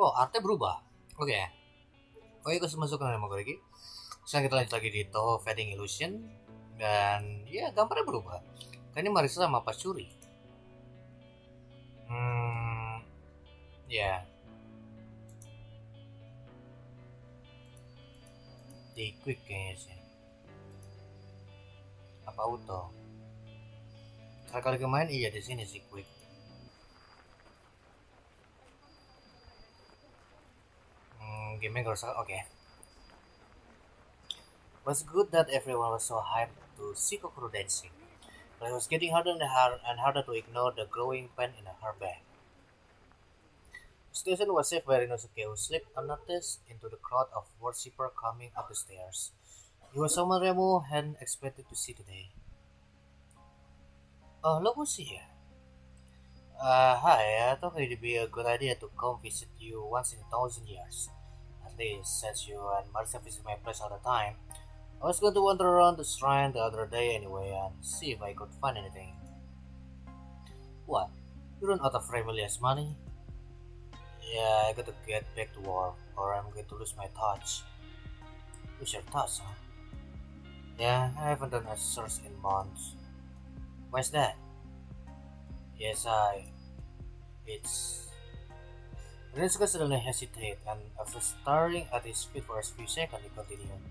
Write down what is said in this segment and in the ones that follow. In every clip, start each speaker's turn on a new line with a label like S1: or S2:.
S1: Oh, artnya berubah. Oke. Oke, aku masuk ke nama gue lagi. Sekarang kita lanjut lagi di Touhou Fading Illusion. Dan ya gambarnya berubah. Kan ini Marisa sama Pacuri. Ya. Di quick kayaknya sih. Apa auto? Kali kemarin iya di sini sih quick. Game-nya gak usah. Oke. Was good that everyone was so hyped to see Kokoro dancing. But it was getting harder and harder to ignore the growing pain in her back. The situation was saved by Rinosuke, who slipped unnoticed into the crowd of worshippers coming up the stairs. He was someone Remo hadn't expected to see today. Oh, look who's here. Hi, I thought it'd be a good idea to come visit you once in 1,000 years. At least, since you and Marissa visit my place all the time, I was going to wander around the shrine the other day anyway and see if I could find anything. What? You run out of Remelia's money? Yeah, I gotta get back to work, or I'm going to lose my touch. Lose your touch, huh? Yeah, I haven't done a search in months. Why's that? Yes, It's. Rensuke suddenly hesitated, and after staring at his feet for a few seconds, he continued.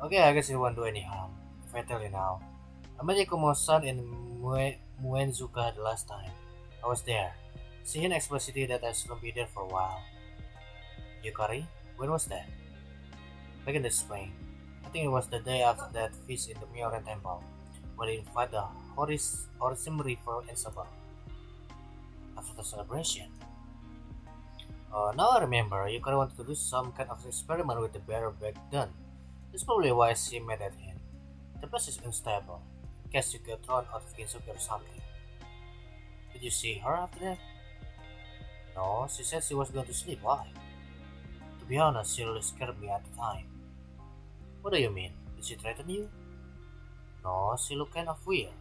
S1: Okay, I guess it won't do any harm. If I tell you now, I met Yakumo-san in Muenzuka the last time. I was there. She hinted explicitly that I shouldn't be there for a while. Yukari? When was that? Back in the spring. I think it was the day after that feast in the Myoren Temple, where they invite the Horisimri for Ensaba. After the celebration. Now I remember, Yukari wanted to do some kind of experiment with the bear back then. That's probably why she made at him. The place is unstable, in case you get thrown out of Kinsuki or something. Did you see her after that? No, she said she was going to sleep. Why? To be honest, she really scared me at the time. What do you mean? Did she threaten you? No, she looked kind of weird.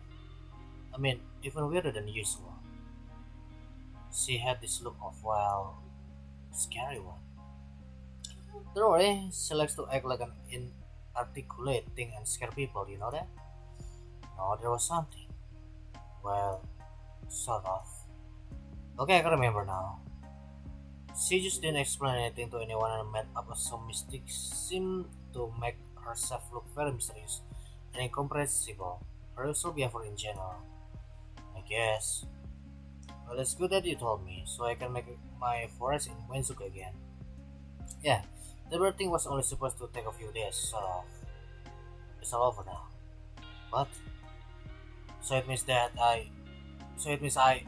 S1: I mean, even weirder than usual. She had this look of, well, scary one. Don't worry, she likes to act like an inarticulate thing and scare people, you know that? No, there was something. Well, sort of. Okay, I can remember now. She just didn't explain anything to anyone and made up some mystic seem to make herself look very mysterious and incomprehensible. Her usual behavior in general, I guess. Well, it's good that you told me, so I can make my forest in Wenzuka again. Yeah, the bird thing was only supposed to take a few days, sort of. It's all over now. What? So it means that I. So it means I.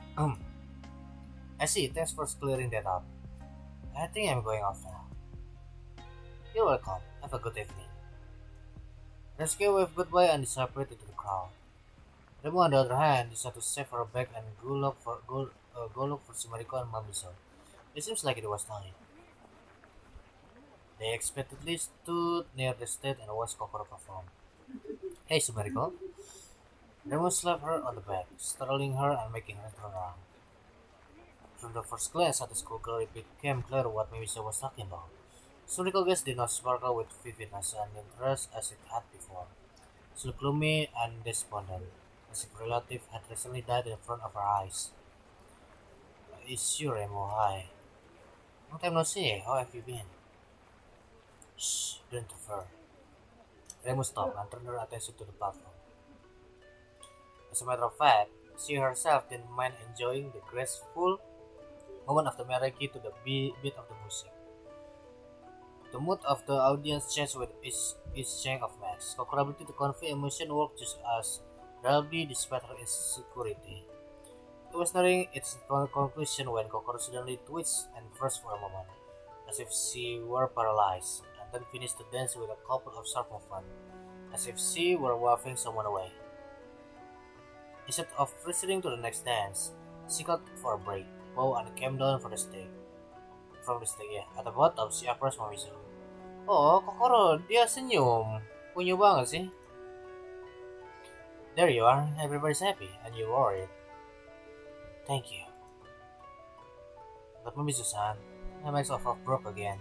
S1: I see, thanks for clearing that up. I think I'm going off now. You're welcome. Have a good evening. Rescue waved goodbye and disappeared into the crowd. Remo, on the other hand, decided to save her back and go look for Sumariko and Mamiso. It seems like it was time. They expectedly stood near the stage and watched Kokoro perform. Hey, Sumariko. Remo slapped her on the back, startling her and making her turn around. From the first glance at the schoolgirl, it became clear what Mamiso was talking about. Sumariko's gaze did not sparkle with vividness and interest as it had before. She looked gloomy and despondent, as if a relative had recently died in front of her eyes. It's you, Remo. Hi. Long time no see. How have you been? Shh, don't interfere. Remo stopped and turned her attention to the platform. As a matter of fact, she herself didn't mind enjoying the graceful moment of the meraki to the beat of the music. The mood of the audience changed with each change of match. Kokoro's ability to convey emotion worked just as bravely despite her insecurity. It was nearing its conclusion when Kokoro suddenly twitched and froze for a moment, as if she were paralyzed, and then finished the dance with a couple of sharp movements, as if she were waving someone away. Instead of proceeding to the next dance, she called for a break, bowed and came down from the stage. Yeah. At the bottom, she approached Mamiso. Oh, Kokoro, dia senyum. Unyu banget sih. There you are, everybody's happy, and you're worried. Thank you. But Mamiso-san, My max of half broke again.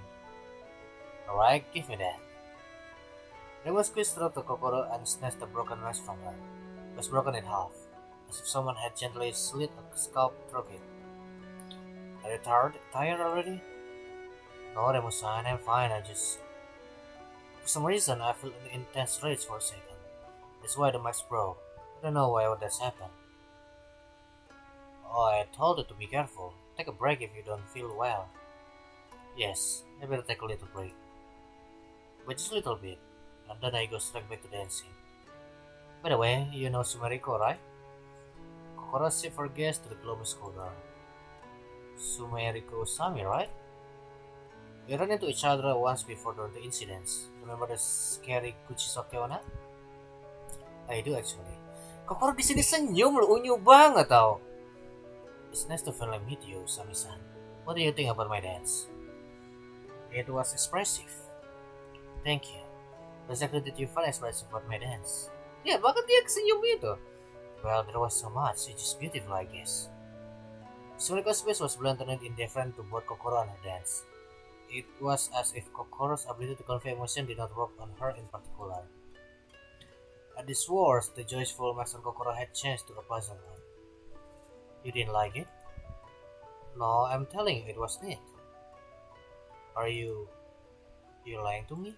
S1: Alright, give me that. Remo squeezed through the Kokoro and snatched the broken mask from her. It was broken in half, as if someone had gently slit a scalp through it. Are you tired already? No, Remo-san, I'm fine. For some reason, I feel an intense rage for a second. That's why the mask broke. I don't know why all this happened. Oh, I told you to be careful. Take a break if you don't feel well. Yes, I better take a little break. But just a little bit. And then I go straight back to dancing. By the way, you know Sumeriko, right? Kokoro shift her gaze to the gloomy schoolgirl. Sumeriko-sami, right? We ran into each other once before during the incidents. Remember the scary Kuchisoke Onna? I do actually. Kokoro di sini senyum lu unyu banget tau. It's nice to finally meet you, Sami-san. What do you think about my dance? It was expressive. Thank you. Exactly did you find expressive about my dance? Yeah, bakit dia senyum itu? Well, there was so much, which is beautiful, I guess. Sumeriko's face was blunt and indifferent to both Kokoro and her dance. It was as if Kokoro's ability to convey emotion did not work on her in particular. At these words, the joyful mask on Kokoro had changed to a puzzled one. You didn't like it? No, I'm telling you, it was neat. Are you lying to me?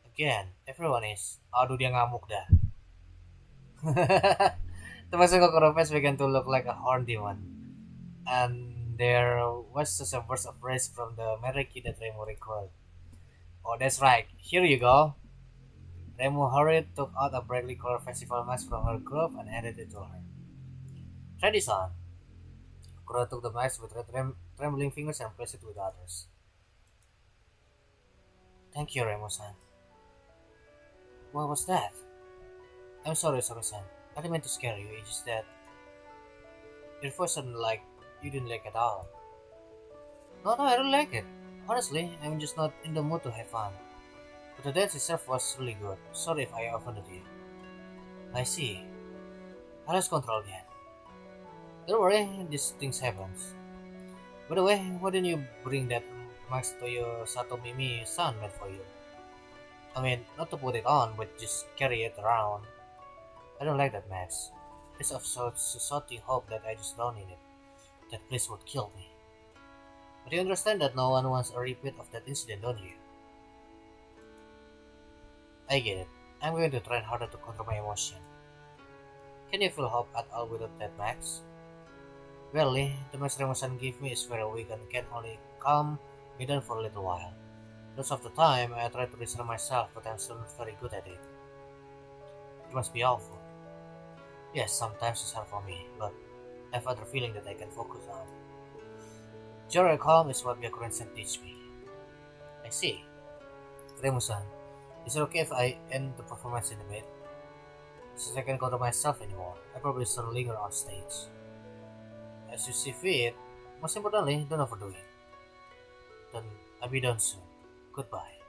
S1: Again, everyone is. Aduh, dia ngamuk dah. The mask on Kokoro's face began to look like a horned demon. And there was such a burst of rage from the Meriki that Remo recalled. Oh, that's right. Here you go. Remo hurried, took out a brightly colored festival mask from her glove and handed it to her. Try this on. Kokoro took the mask with trembling fingers and placed it with the others. Thank you, Remo-san. What was that? I'm sorry, Sami-san. I didn't mean to scare you. It's just that your voice sounded like you didn't like it at all. No, I don't like it. Honestly, I'm just not in the mood to have fun. But the dance itself was really good. Sorry if I offended you. I see. I lost control again. Don't worry, these things happen. By the way, why didn't you bring that mask to your Satomimi-san made for you? I mean, not to put it on, but just carry it around. I don't like that mask. It's of such hope that I just don't need it. That place would kill me. But you understand that no one wants a repeat of that incident, don't you? I get it. I'm going to try harder to control my emotion. Can you feel hope at all without that mask? Really, the mask Remo-san gave me is very weak and can only calm me down for a little while. Most of the time, I try to reassure myself, but I'm still not very good at it. It must be awful. Yes, sometimes it's hard for me, but I have other feeling that I can focus on. Joy and calm is what Byakuren-san teach me. I see. Remo-san, is it okay if I end the performance in a bit? Since I can't control myself anymore, I probably still linger on stage. As you see fit, most importantly, don't overdo it. Then I'll be done soon. Goodbye.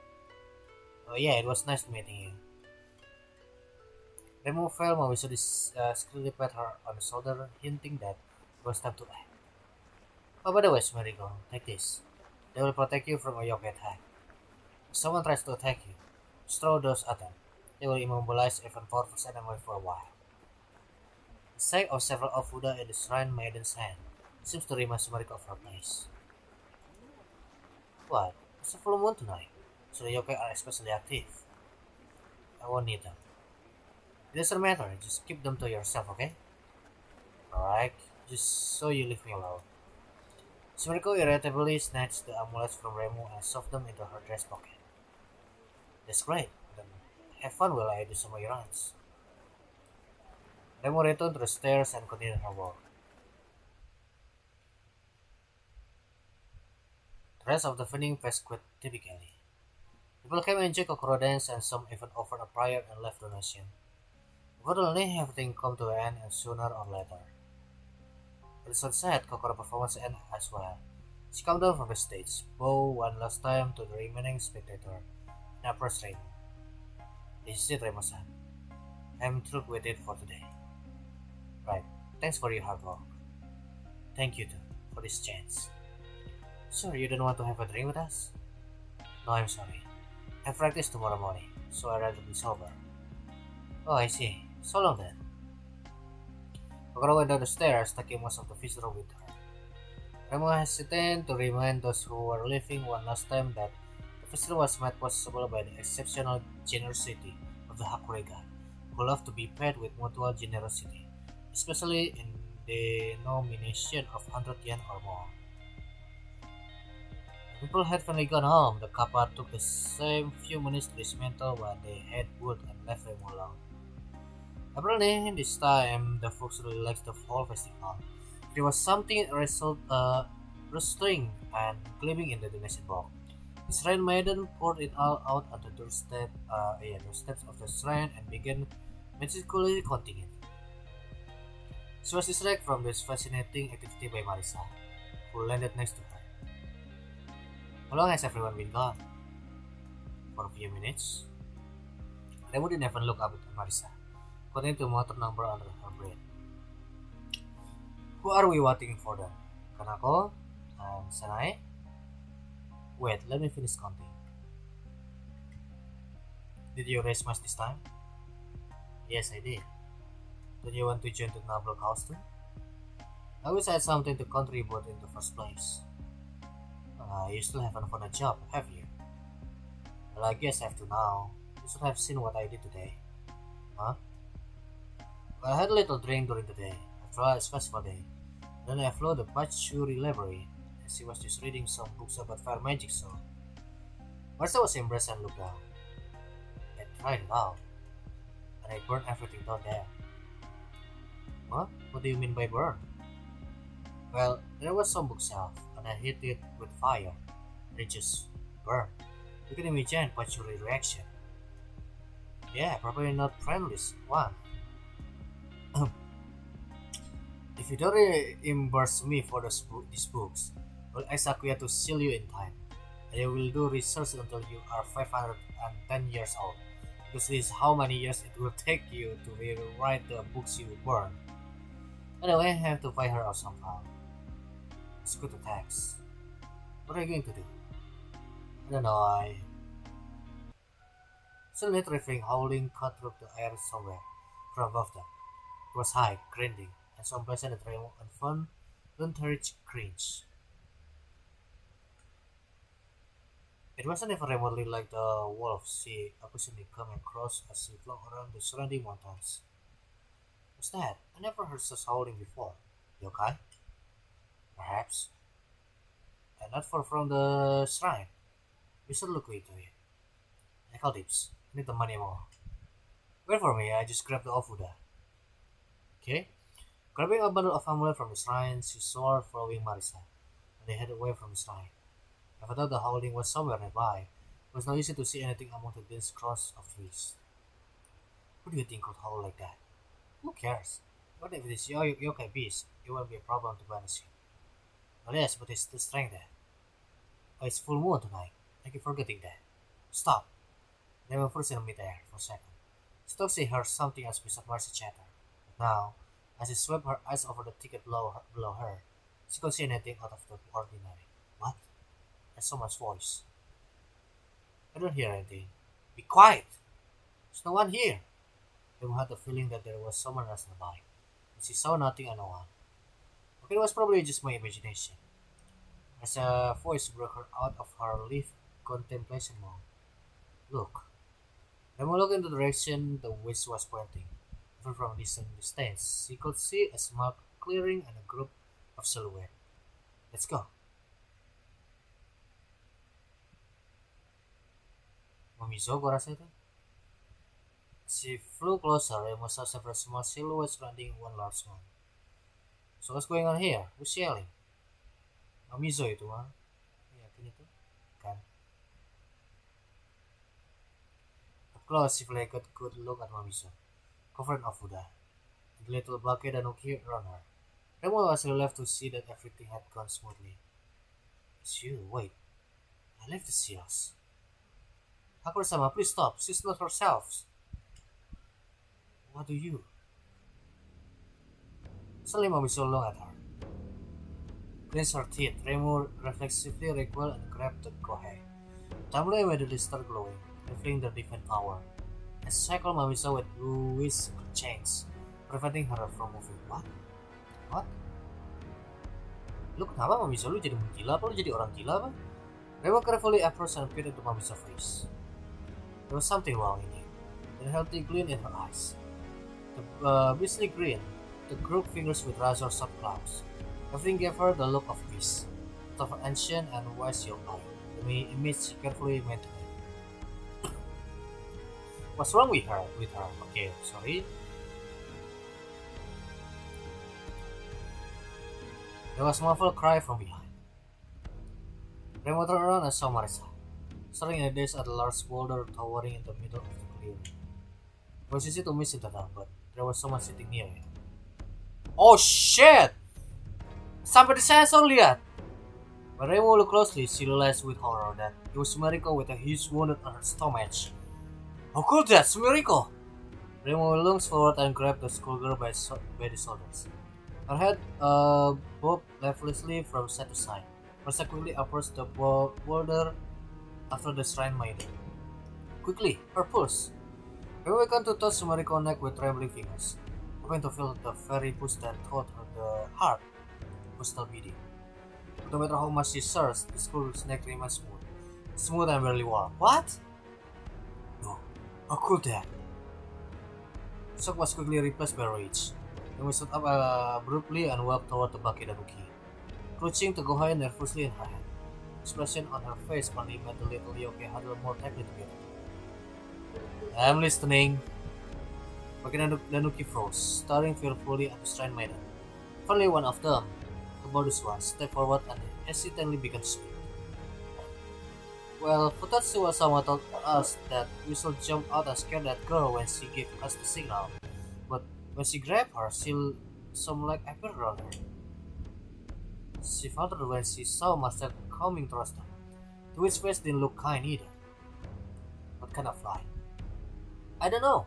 S1: Oh yeah, it was nice meeting you. Remo felt Mawisudi secretly pat her on the shoulder, hinting that it was time to act. Oh, by the way, Sumeriko, take this. They will protect you from a yoke attack. If someone tries to attack you, just throw those at them. They will immobilize even powerful enemy for a while. The sight of several of Buddha in the shrine maiden's hand seems to remind Sumeriko of her place. What? It's a full moon tonight, so the yokai are especially active. I won't need them. It doesn't matter, just keep them to yourself, okay? Alright, just so you leave me alone. Sumeriko irritably snatched the amulets from Remo and shoved them into her dress pocket. That's great, then have fun while I do some errands. Remo returned to the stairs and continued her walk. The rest of the evening passed quite typically. People came and enjoyed Kokoro dance and some even offered a prayer and left donation. Eventually, everything came to an end and sooner or later. At the sunset, Kokoro performance ended as well. She came down from the stage, bowed one last time to the remaining spectator, and approached Remo. This is it, Remo-san. I'm through with it for today. Right, thanks for your hard work. Thank you too, for this chance. Sure, you don't want to have a drink with us? No, I'm sorry. I have practice tomorrow morning, so I'd rather be sober. Oh, I see. So long then. Okoro went down the stairs, taking most of the visitor with her. Remo hesitated to remind those who were leaving one last time that the festival was made possible by the exceptional generosity of the Hakurega, who loved to be paid with mutual generosity, especially in the nomination of 100 yen or more. When people had finally gone home, the couple took the same few minutes to dismantle what they had built and left Remo alone. Apparently, this time the folks really liked the fall festival. There was something restoring and gleaming in the donation box. The shrine maiden poured it all out on the doorsteps of the shrine and began meticulously counting it. She was distracted from this fascinating activity by Marisa, who landed next to her. How long has everyone been gone? For a few minutes. Remo didn't even look up at Marisa, continuing to mutter number under her breath. Who are we waiting for then? Kanako and Sanae? Wait, let me finish counting. Did you raise much this time? Yes, I did. Don't you want to join the noble cause too? I wish I had something to contribute in the first place. You still haven't found a job, have you? Well, I guess I have to now. You should have seen what I did today. Huh? Well, I had a little drink during the day. After all, it's festival day. Then I flew the Pachuri library, and she was just reading some books about fire magic, so Martha was impressed and looked down. I tried it out, and I burned everything down there. What? What do you mean by burn? Well, there was some bookshelf, and I hit it with fire. It just burned. You can imagine Pachuri reaction. Yeah, probably not friendliest one. If you don't reimburse me for these books, I'll ask Akuya to seal you in time. And I will do research until you are 510 years old. Because this is how many years it will take you to rewrite the books you burned. Anyway, I have to find her out somehow. It's good attacks. What are you going to do? I don't know, I... Suddenly retrieving howling cut through the air somewhere from above them. It was high, grinding, and some places that Raymond and Fun encouraged cringe. It wasn't even remotely like the wolf she occasionally came across as she flew around the surrounding mountains. What's that? I never heard such howling before. Yokai? Perhaps. And not far from the shrine. We should look into it. I call dips. I need the money more. Wait for me, I just grabbed the Ofuda. Okay? Grabbing a bundle of amulet from the shrine, she soared following Marisa, and they headed away from the shrine. Even though the howling was somewhere nearby, it was not easy to see anything among the dense cross of trees. Who do you think could howl like that? Who cares? What if it is yokai beast? It won't be a problem to banish him. Well, yes, but it's still strength there. Oh, it's full moon tonight. I keep forgetting that. Stop. They were frozen in midair for a second. She thought she heard something else besides Marcy chatter. But now, as she swept her eyes over the ticket below her, she couldn't see anything out of the ordinary. What? That's someone's voice. I don't hear anything. Be quiet! There's no one here. Remo had the feeling that there was someone else nearby, but she saw nothing and no one. Okay, it was probably just my imagination. As a voice broke her out of her leaf contemplation mode. Look. Remo looked in the direction the witch was pointing. Even from a distant distance, she could see a small clearing and a group of silhouettes. Let's go. Mamizo, gua rasa itu. She flew closer and saw several small silhouettes surrounding one large one. So what's going on here? Who's yelling? Mamizo itu mah. Yakin itu? Kan. Up close, she flagged a good look at Mamizo, covered in Ofuda, and the little bucket and Uki around her. Remo was relieved to see that everything had gone smoothly. It's you, wait. I left the seals. Hakura-sama, please stop. She's not herself. What do you? Suddenly Mamizo looked at her. clenched her teeth. Remo reflexively recoiled and grabbed the Kohei. Tumbler immediately started glowing, revealing their divine power. And cycled Mamisa with whisk chains, preventing her from moving. What? What? Lu kenapa Mamisa lu jadi gila apa lu jadi orang gila apa? Remo carefully approached and peered into Mamisa's face. There was something wrong in it. A healthy glint in her eyes. The beastly grin, the crooked fingers with razor sharp claws. Everything gave her the look of peace, of an ancient and wise yokai, the image she carefully maintained. What's wrong with her? Okay, sorry. There was a muffled cry from behind. Remo turned around and saw Marisa, staring in a daze at a large boulder towering in the middle of the clearing. It was easy to miss in the dark, but there was someone sitting near it. Oh shit! Sampai di sensor lihat! When Remo looked closely, she realized with horror that it was Sumerico with a huge wound on her stomach. How could that, Sumerico? Remo lunged forward and grabbed the schoolgirl by the shoulders. Her head bobbed lifelessly from side to side. Marisa quickly approached the boulder after the shrine maiden. Quickly, her pulse! Remo began to touch Sumerico's neck with trembling fingers, hoping to feel the very push that told her the heart was still beating. No matter how much she searched, the schoolgirl's neck remained smooth and barely warm. What? No, how could that? Shock was quickly replaced by rage. Remo stood up abruptly and walked toward the Bakedanuki, clutching the Gohai nervously in her hand. Expression on her face only made the little yokai huddle more tightly together. I'm listening. Bakedanuki froze, staring fearfully at the shrine maiden. Finally, one of them, the boldest one, stepped forward and hesitantly began to speak. Well, Futatsuwa-sama told us that we should jump out and scare that girl when she gave us the signal. But when she grabbed her, some like appeared around her. She faltered when she saw Master coming towards them. The witch's face didn't look kind either. What kind of fly? I don't know.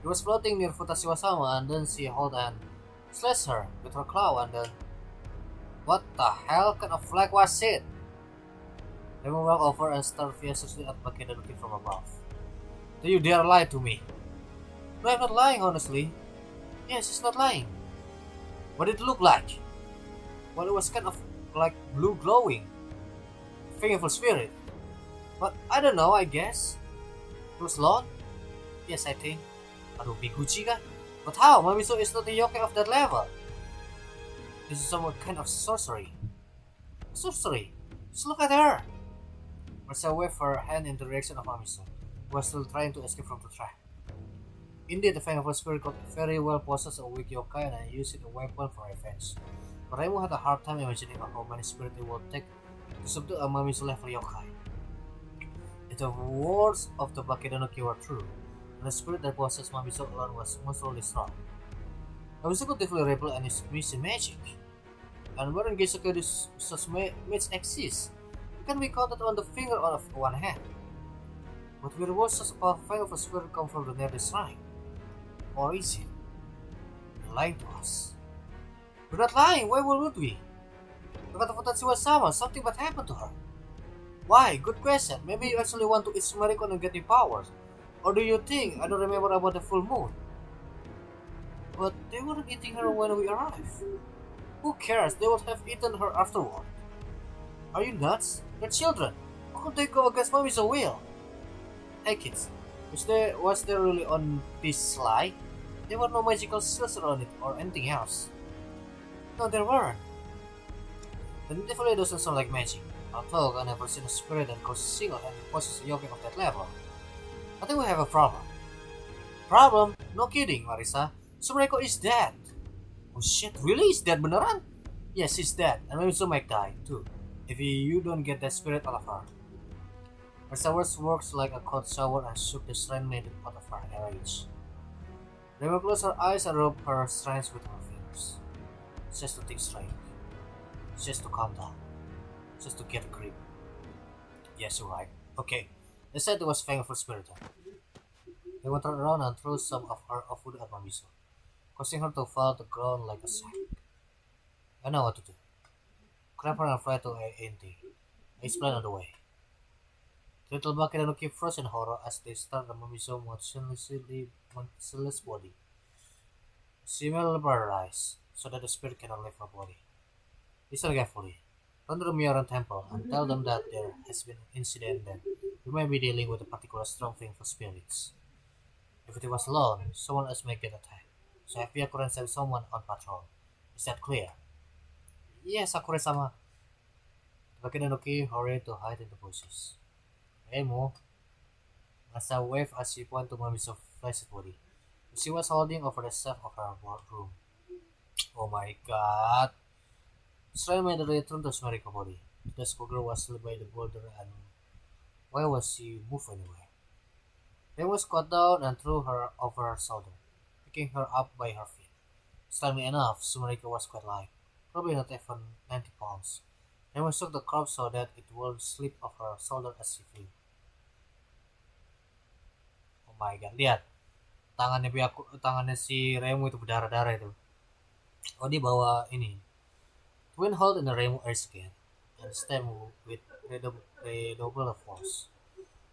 S1: He was floating near Futatsuwa-sama and then she held and slashed her with her claw and then... What the hell kind of flag was it? Remo walked over and stared fiercely at Bakedanuki from above. Do you dare lie to me? No, I'm not lying, honestly. Yes, it's not lying. What did it look like? Well, it was kind of like blue glowing. Fingerful spirit. But I don't know, I guess. It was Lon? Yes, I think. Aduh, Biguchi kah? But how? Mamiso is not a yokai of that level. This is some kind of sorcery. Sorcery? Just look at her! Marisa waved her hand in the direction of Mamiso, who was still trying to escape from the trap. Indeed, the Fangful Spirit could very well possess a weak yokai and use it as a weapon for revenge. But Remo had a hard time imagining how many spirits it would take to subdue a Mamiso level yokai. If the words of the Bakedanuki were true, then the spirit that possessed Mamiso alone was monstriously strong. Mamiso could definitely repel any missing magic. And where in Geisuke does such magic exist? It can be counted on the finger of one hand. But where was such a powerful spirit come from the nearest shrine? Or is it? You're lying to us. We're not lying, why would we? Look at Futatsuwa-sama, something bad happened to her. Why? Good question. Maybe you actually want to eat Sumericon and get the powers. Or do you think I don't remember about the full moon? But they weren't eating her when we arrived. Who cares? They would have eaten her afterward. Are you nuts? They're children. How could they go against Mommy's will? Hey kids, was there really on this slide? There were no magical seals around it or anything else. No, there weren't. Then it definitely doesn't sound like magic. Although I've never seen a spirit that goes single-handedly possess a yokai of that level. I think we have a problem. Problem? No kidding, Marisa. Sumeko is dead. Oh shit, really? Is dead beneran? Yes, he's dead, and maybe so might die, too. If you don't get that spirit out of her. Marisa's words worked like a cold shower and shook the shrine maiden out of her rage. Remo closed her eyes and rubbed her shrines with her fingers. Just to think straight. Just to calm down. Just to get a grip. Yes, you're right. Okay. They said it was thankful spirit. They went around and threw some of her food at Mamiso, causing her to fall to the ground like a sack. I know what to do. grab her and fly to ANT. I explained on the way. The little bucket and Nuki froze in horror as they stared at Mommy's motionless body. She will paralyzed, so that the spirit cannot leave her body. Listen carefully. Run to the Mioran temple and tell them that there has been an incident that we may be dealing with a particular strong thing for spirits. If it was alone, someone else may get attacked. So FBI couldn't send someone on patrol. Is that clear? Yes, Sakura-sama. Bakinanuki hurried to hide in the bushes. Emo, Masa waved as she pointed to Mommy's flaccid body. She was holding over the shelf of her room. Oh my god. Israel made a return to Smerica body. The schoolgirl was still by the boulder and why was she move anywhere? They was squat down and threw her over her shoulder, picking her up by her feet. Strangely enough, Sumarika was quite light, probably not even 90 pounds. They was shook the corpse so that it would slip off her shoulder as she flew. Oh my god, lihat tangannya si Remu itu berdarah-darah itu. Oh dia bawa ini twin hold in the Remu air scan and stem with redouble force.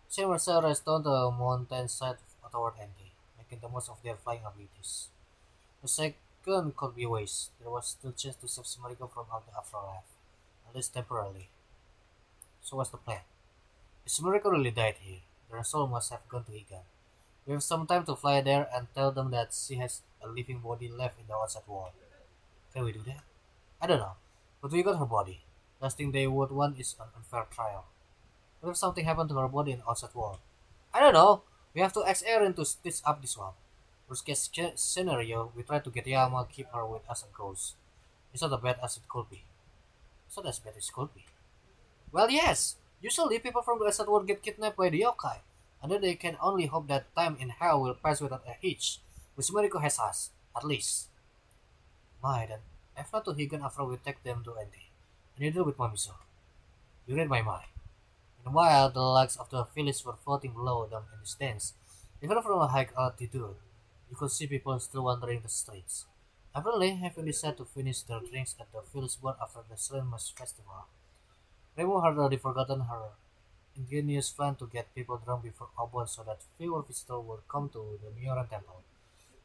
S1: She herself raced down the mountainside toward Andy, making the most of their flying abilities. The second could be ways. There was still chance to save Sumariko from the afterlife, at least temporarily. So what's the plan? If Sumariko really died here, their soul must have gone to Higan. We have some time to fly there and tell them that she has a living body left in the outside wall. Can we do that? I don't know, but we got her body. Last thing they would want is an unfair trial. What if something happened to her body in the outside wall? I don't know. We have to ask Aaron to stitch up this one. Worst case scenario, we try to get Yama, keep her with us and goes. It's not as bad as it could be. It's not as bad as it could be. Well, yes. Usually, people from the outside world get kidnapped by the yokai, and then they can only hope that time in hell will pass without a hitch. But Sumariko has us, at least. My, then, I flew to Higan after we take them to Ente, and you deal with Mamiso. You read my mind. Meanwhile, the legs of the village were floating below them in the distance. Even from a high altitude, you could see people still wandering the streets. Apparently, having decided to finish their drinks at the village bar after the Slenmas festival, Remo had already forgotten her ingenious plan to get people drunk before Obon so that fewer visitors would come to the Mioran temple.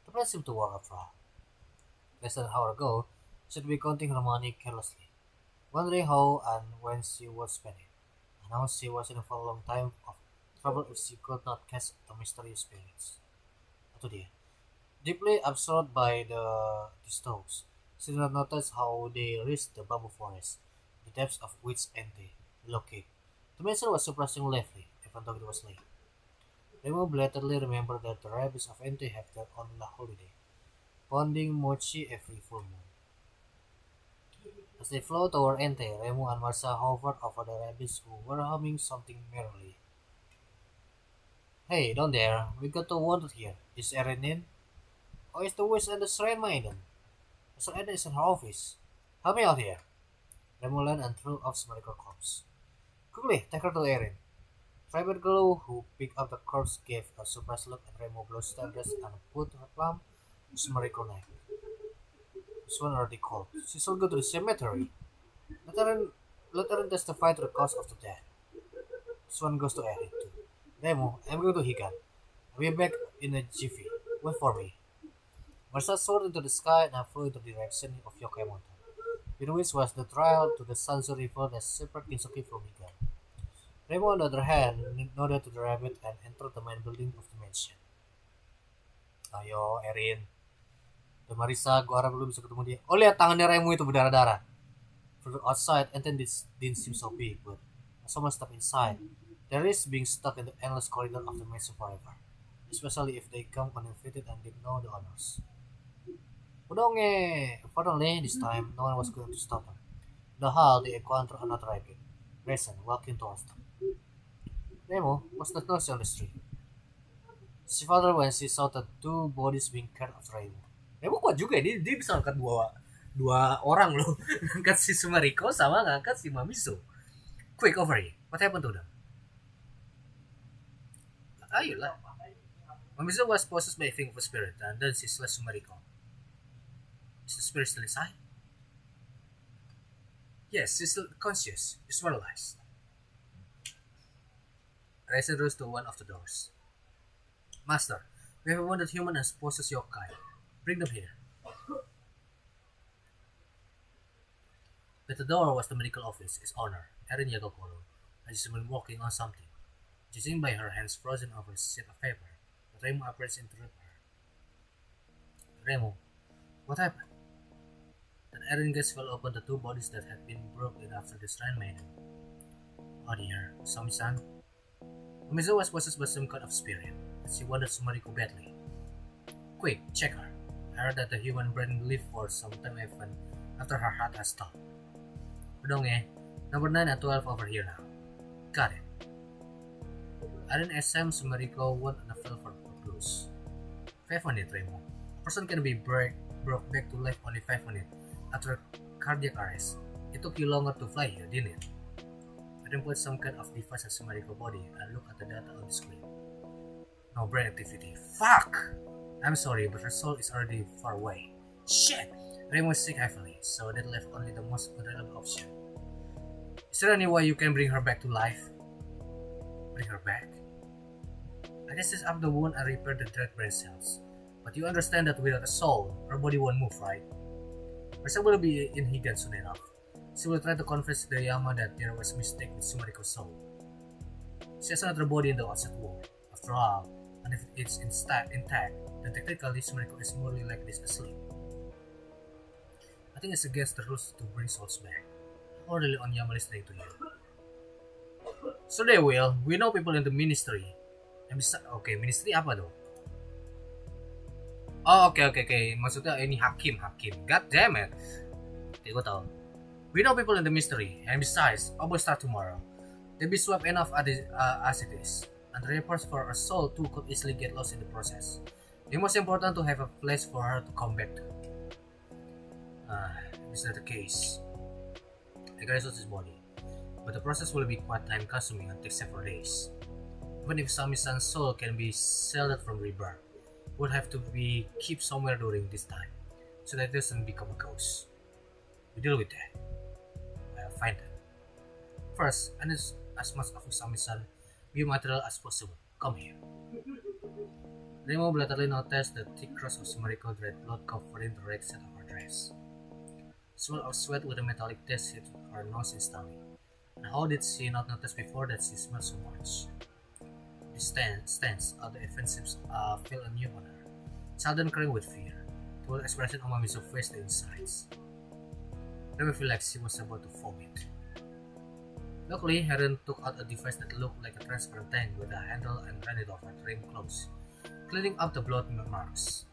S1: The plan seemed to work after all. Less than an hour ago, she'd be counting her money carelessly, wondering how and when she would spend it. And now she was in for a long time of trouble if she could not catch the mysterious spirits. Itu dia. Deeply absorbed by the stones, she did not notice how they reached the bamboo forest, the depths of which Ente located. The mansion was surprisingly lively, even though it was late. Remo belatedly remembered that the rabbits of Ente have their own holiday, pounding mochi every full moon. As they flew toward Ente, Remo and Marsa hovered over the rabbits who were humming something merrily. Hey, down there, we got to wander here. Is Erin in? Oh, it's the witch and the shrine maiden. Mr. Eden is in her office. Help me out here. Remo leaned and threw off Smerico's corpse. Quickly, take her to Erin. Private girl who picked up the corpse gave a surprised look at Remo blow stardust and put her palm to Smerico's neck. This one already called. She should go to the cemetery. Let Erin testify to the cause of the death. This one goes to Erin too. Remo, I'm going to Higan. I'll be back in a jiffy. Wait for me. Marsa soared into the sky and flew into the direction of Yokai Mountain, in which was the trail to the Sanzu River that separated Kinsuki from Higan. Remo, on the other hand, nodded to the rabbit and entered the main building of the mansion. Ayo, Erin. The Marisa, gua harap belum bisa ketemu dia. Oh, lihat tangannya Remo itu berdarah-darah. From the outside, and then this didn't seem so big, but as someone stepped inside, there is being stuck in the endless corridor of the mansion forever, especially if they come uninvited and didn't know the owners. Udonge! Fortunately, this time, no one was going to stop them. In the hall, they encountered another rabbit, Raisin, walking towards them. Remo, what's that noise on the street? She faltered when she saw the two bodies being carried after Remo. Remo kuat juga, dia bisa angkat dua orang loh. Ngangkat si Sumariko sama ngangkat si Mamiso. Quick, over here. What happened to them? Ayolah. Mamiso was possessed by a thing of a spirit, and then she slashed Sumariko. Is the spirit still inside? Yes, she's still conscious, just paralyzed. Raisen rose to one of the doors. Master, we have a wounded human and possessed yokai. Bring them here. At the door was the medical office, its owner, Erin Yagokoro, and she's been working on something. Judging by her hands frozen over a sheet of paper, but Remo appears to interrupt her. Remo, what happened? Then Erin gaze fell upon the two bodies that had been broken after the shrine maiden. Oh dear, Usami-san. Umizu was possessed by some kind of spirit, and she wanted Sumariko badly. Quick, check her. I heard that the human brain lived for some time even after her heart has stopped. Udonge, number 9 and 12 over here now. Got it. Erin asked Sam Sumariko what an appeal for clues. 5 minutes, Remo. A person can be brought back to life only 5 minutes after cardiac arrest. It took you longer to fly here, didn't it? Erin put some kind of device on Sumariko's body and looked at the data on the screen. No brain activity. Fuck! I'm sorry, but her soul is already far away. Shit! Remo was sick heavily, so that left only the most unreliable option. Is there any way you can bring her back to life? Bring her back? I just stitch up the wound and repair the dead brain cells. But you understand that without a soul, her body won't move, right? Marcel will be in Higan soon enough. She will try to convince the Yama that there was a mistake with Sumariko's soul. She has another body in the outside world, after all, and if it's intact, then technically Sumariko is more likely asleep. I think it's against the rules to bring souls back. Or really on Yama listening to you. So they will. We know people in the ministry. Okay, ministry apa tuh? Oh, okay. Maksudnya ini hakim. God damn it. Okay, gue tau. We know people in the mystery, and besides, I will start tomorrow. They'll be swept enough as it is, and the reports for a soul too could easily get lost in the process. The most important to have a place for her to come back to. This is not the case. I gotta research his body, but the process will be quite time consuming and take several days. Even if Sami-san's soul can be sealed from rebirth, it would have to be kept somewhere during this time, so that it doesn't become a ghost. We deal with that. I'll find it. First, I need as much of Sami-san biomaterial as possible. Come here. Remo blatantly noticed the thick crust of Sumariko's red blood covering the right side of her dress. Smell of sweat with a metallic taste hit her nose instantly. And how did she not notice before that she smelled so much? The stance of the offensives fell anew on her, sudden crying with fear. The whole expression on Mami's face the insides. Remo felt like she was about to vomit. Luckily, Heron took out a device that looked like a transparent tank with a handle and ran it over the rim close, cleaning up the blood marks.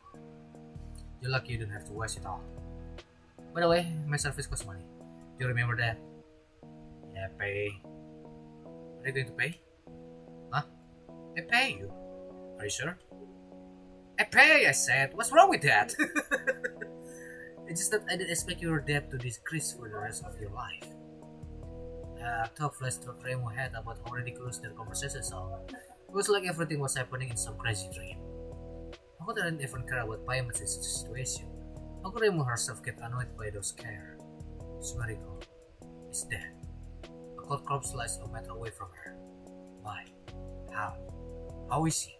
S1: You're lucky you didn't have to wash it all. By the way, my service costs money. Do you remember that? Yeah, pay. Are you going to pay? Huh? I pay you. Are you sure? I pay, I said. What's wrong with that? It's just that I didn't expect your debt to decrease for the rest of your life. Thought flashed through Remo's head about how ridiculous their conversation sounded. It was like everything was happening in some crazy dream. How could I not even care about payments in such a situation? How could Remo herself get annoyed by those care? Sumariko is dead. A cold corpse lies a meter away from her. Why? How? How is she?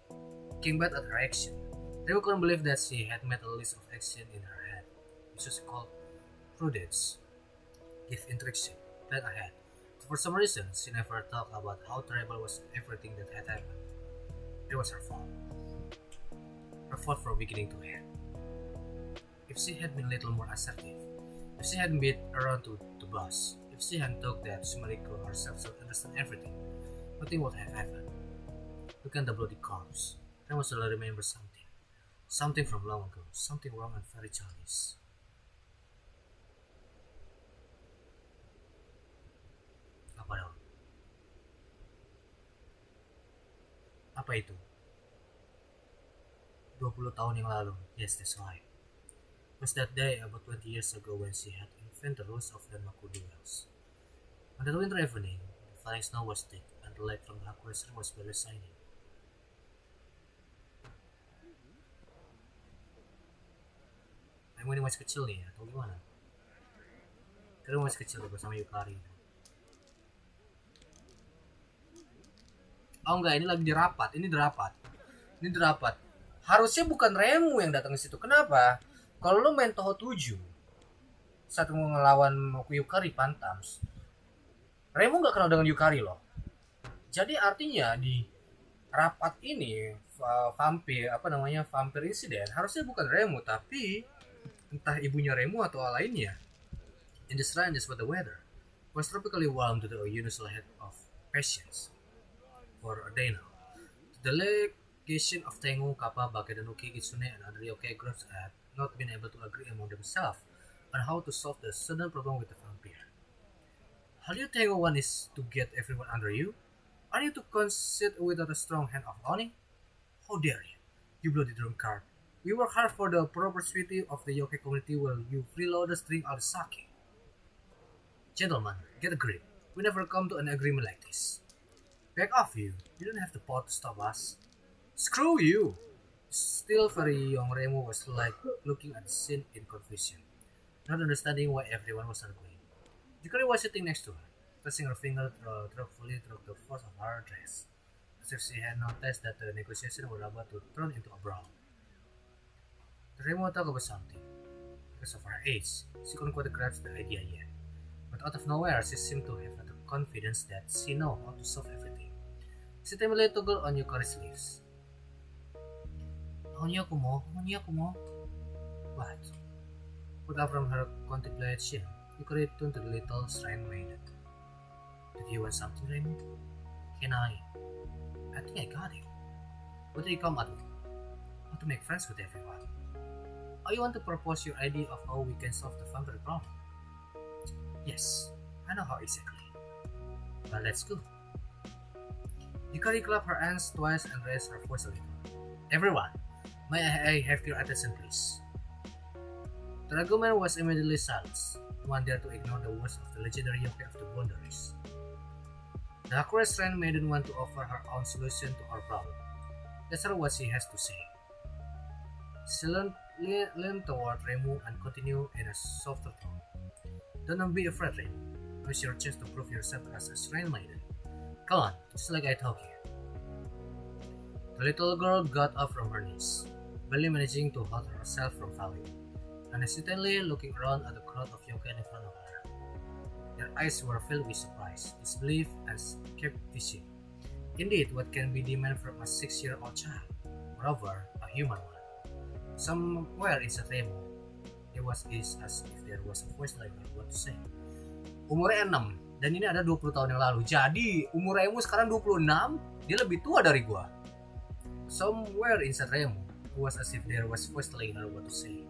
S1: Came back at her action. Remo couldn't believe that she had made a list of actions in her head, which was called prudence, give instruction, plan ahead. For some reason, she never talked about how terrible was everything that had happened. It was her fault. Her fault from beginning to end. If she had been a little more assertive, if she hadn't beat around to the boss, if she hadn't thought that Sumariko herself should understand everything, nothing would have happened. Look at the bloody corpse. I must still remember something. Something from long ago. Something wrong and very childish. Apa dong? Apa itu? 20 tahun yang lalu. Yes, that's right. It was that day about 20 years ago when she had invented the rules of the Maku duels. On that winter evening, the falling snow was thick and the light from the Hakure's was barely shining. Kamu ini masih kecil nih atau gimana? Remu masih kecil tuh sama Yukari. Oh enggak, ini lagi dirapat. Ini dirapat. Harusnya bukan Remu yang datang ke situ. Kenapa? Kalau lo main Touhou 7 saat mau ngelawan Yukari Pantams, Remu nggak kenal dengan Yukari loh. Jadi artinya di rapat ini vampir insiden harusnya bukan Remu tapi entah ibunya Remu atau lainnya. In the shrine, just the weather was tropically warm to the unusual head of patience for a day now. The delegation of Tengu, Kappa, Bakedanuki, Kitsune, and other yokai groups had not been able to agree among themselves on how to solve the sudden problem with the vampire. How do you Tengu one is to get everyone under you? Are you to concede without a strong hand of Oni? How dare you, you bloody drunkard! We work hard for the prosperity of the yokai community while you freeloaders drink all the sake. Gentlemen, get a grip. We never come to an agreement like this. Back off you. You don't have the power to stop us. Screw you! Still very young Remo was like looking at the scene in confusion, not understanding why everyone was arguing. Yukari was sitting next to her, pressing her finger thoughtfully through the folds of her dress, as if she had noticed that the negotiation were about to turn into a brawl. Remo talked about something. Because of her age, she couldn't quite grasp the idea yet. But out of nowhere, she seemed to have the confidence that she knew how to solve everything. She timidly toggled on Yukari's sleeves. Onyakumo. What? Put up from her contemplation, Yukari turned to the little shrine maiden. Did you want something, Raymond? Can I? I think I got it. What do you come at me? How to make friends with everyone? Or you want to propose your idea of how we can solve the vampire problem? Yes, I know how exactly. But let's go. Yukari clapped her hands twice and raised her voice a little. Everyone, may I have your attention please? The argument was immediately silenced. No one dared to ignore the words of the legendary yokai of the boundaries. The Hakura Shrine Maiden wanted to offer her own solution to our problem. Let's hear what she has to say. She leaned toward Remu and continued in a softer tone. Don't be afraid, Remu. Now's your chance to prove yourself as a Shrine Maiden. Come on, just like I told you. The little girl got up from her knees, barely managing to hold herself from falling, unhesitantly looking around at the crowd of yokai in front of her. Their eyes were filled with surprise, disbelief, and skepticism. Indeed, what can be demanded from a 6-year-old child? Moreover, a human one. Somewhere inside Remo, it was as if there was a voice like her what to say. Umurnya 6, dan ini ada 20 tahun yang lalu. Jadi, umur Remo sekarang 26, dia lebih tua dari gua. Somewhere inside Remo, it was as if there was a voice telling her what to say.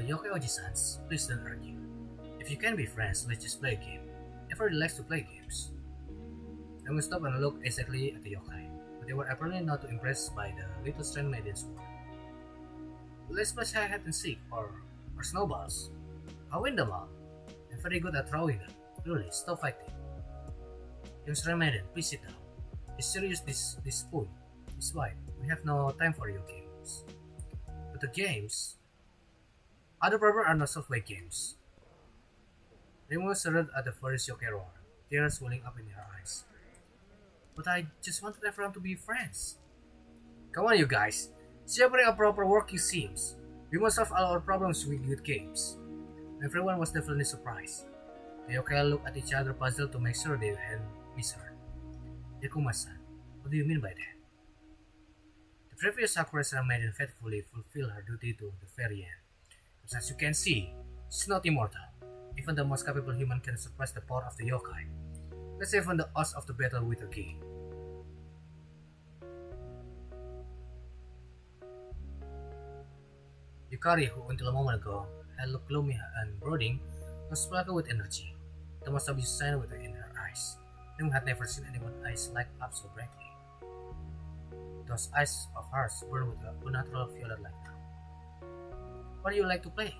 S1: Yokai Oji-sans, please don't argue. If you can be friends, let's just play a game. Everybody likes to play games. Remo stopped and looked exactly at the yokai, but they were apparently not too impressed by the little Shrine Maiden's word. Let's play hide and seek or snowballs. I'll win them all. I'm very good at throwing them. Really, stop fighting. Young Shrine Maiden, please sit down. It's serious this point. It's why we have no time for your games. But the games, other problems are not solved by games. Remo stared at the furious yokai roar, tears welling up in her eyes. But I just wanted everyone to be friends. Come on, you guys. Separating a proper working seems. We must solve all our problems with good games. Everyone was definitely surprised. The yokai looked at each other puzzled to make sure they hadn't misheard. Yakuma-san, what do you mean by that? The previous Sakura Shrine Maiden faithfully fulfilled her duty to the very end. But as you can see, she's not immortal. Even the most capable human can suppress the power of the yokai. Let's even the odds of the battle with her game. Yukari, who until a moment ago had looked gloomy and brooding, was sparkling with energy. There must have been sign with her in her eyes. Rim had never seen anyone's eyes light up so brightly. Those eyes of hers burned with an unnatural violet light now. What do you like to play?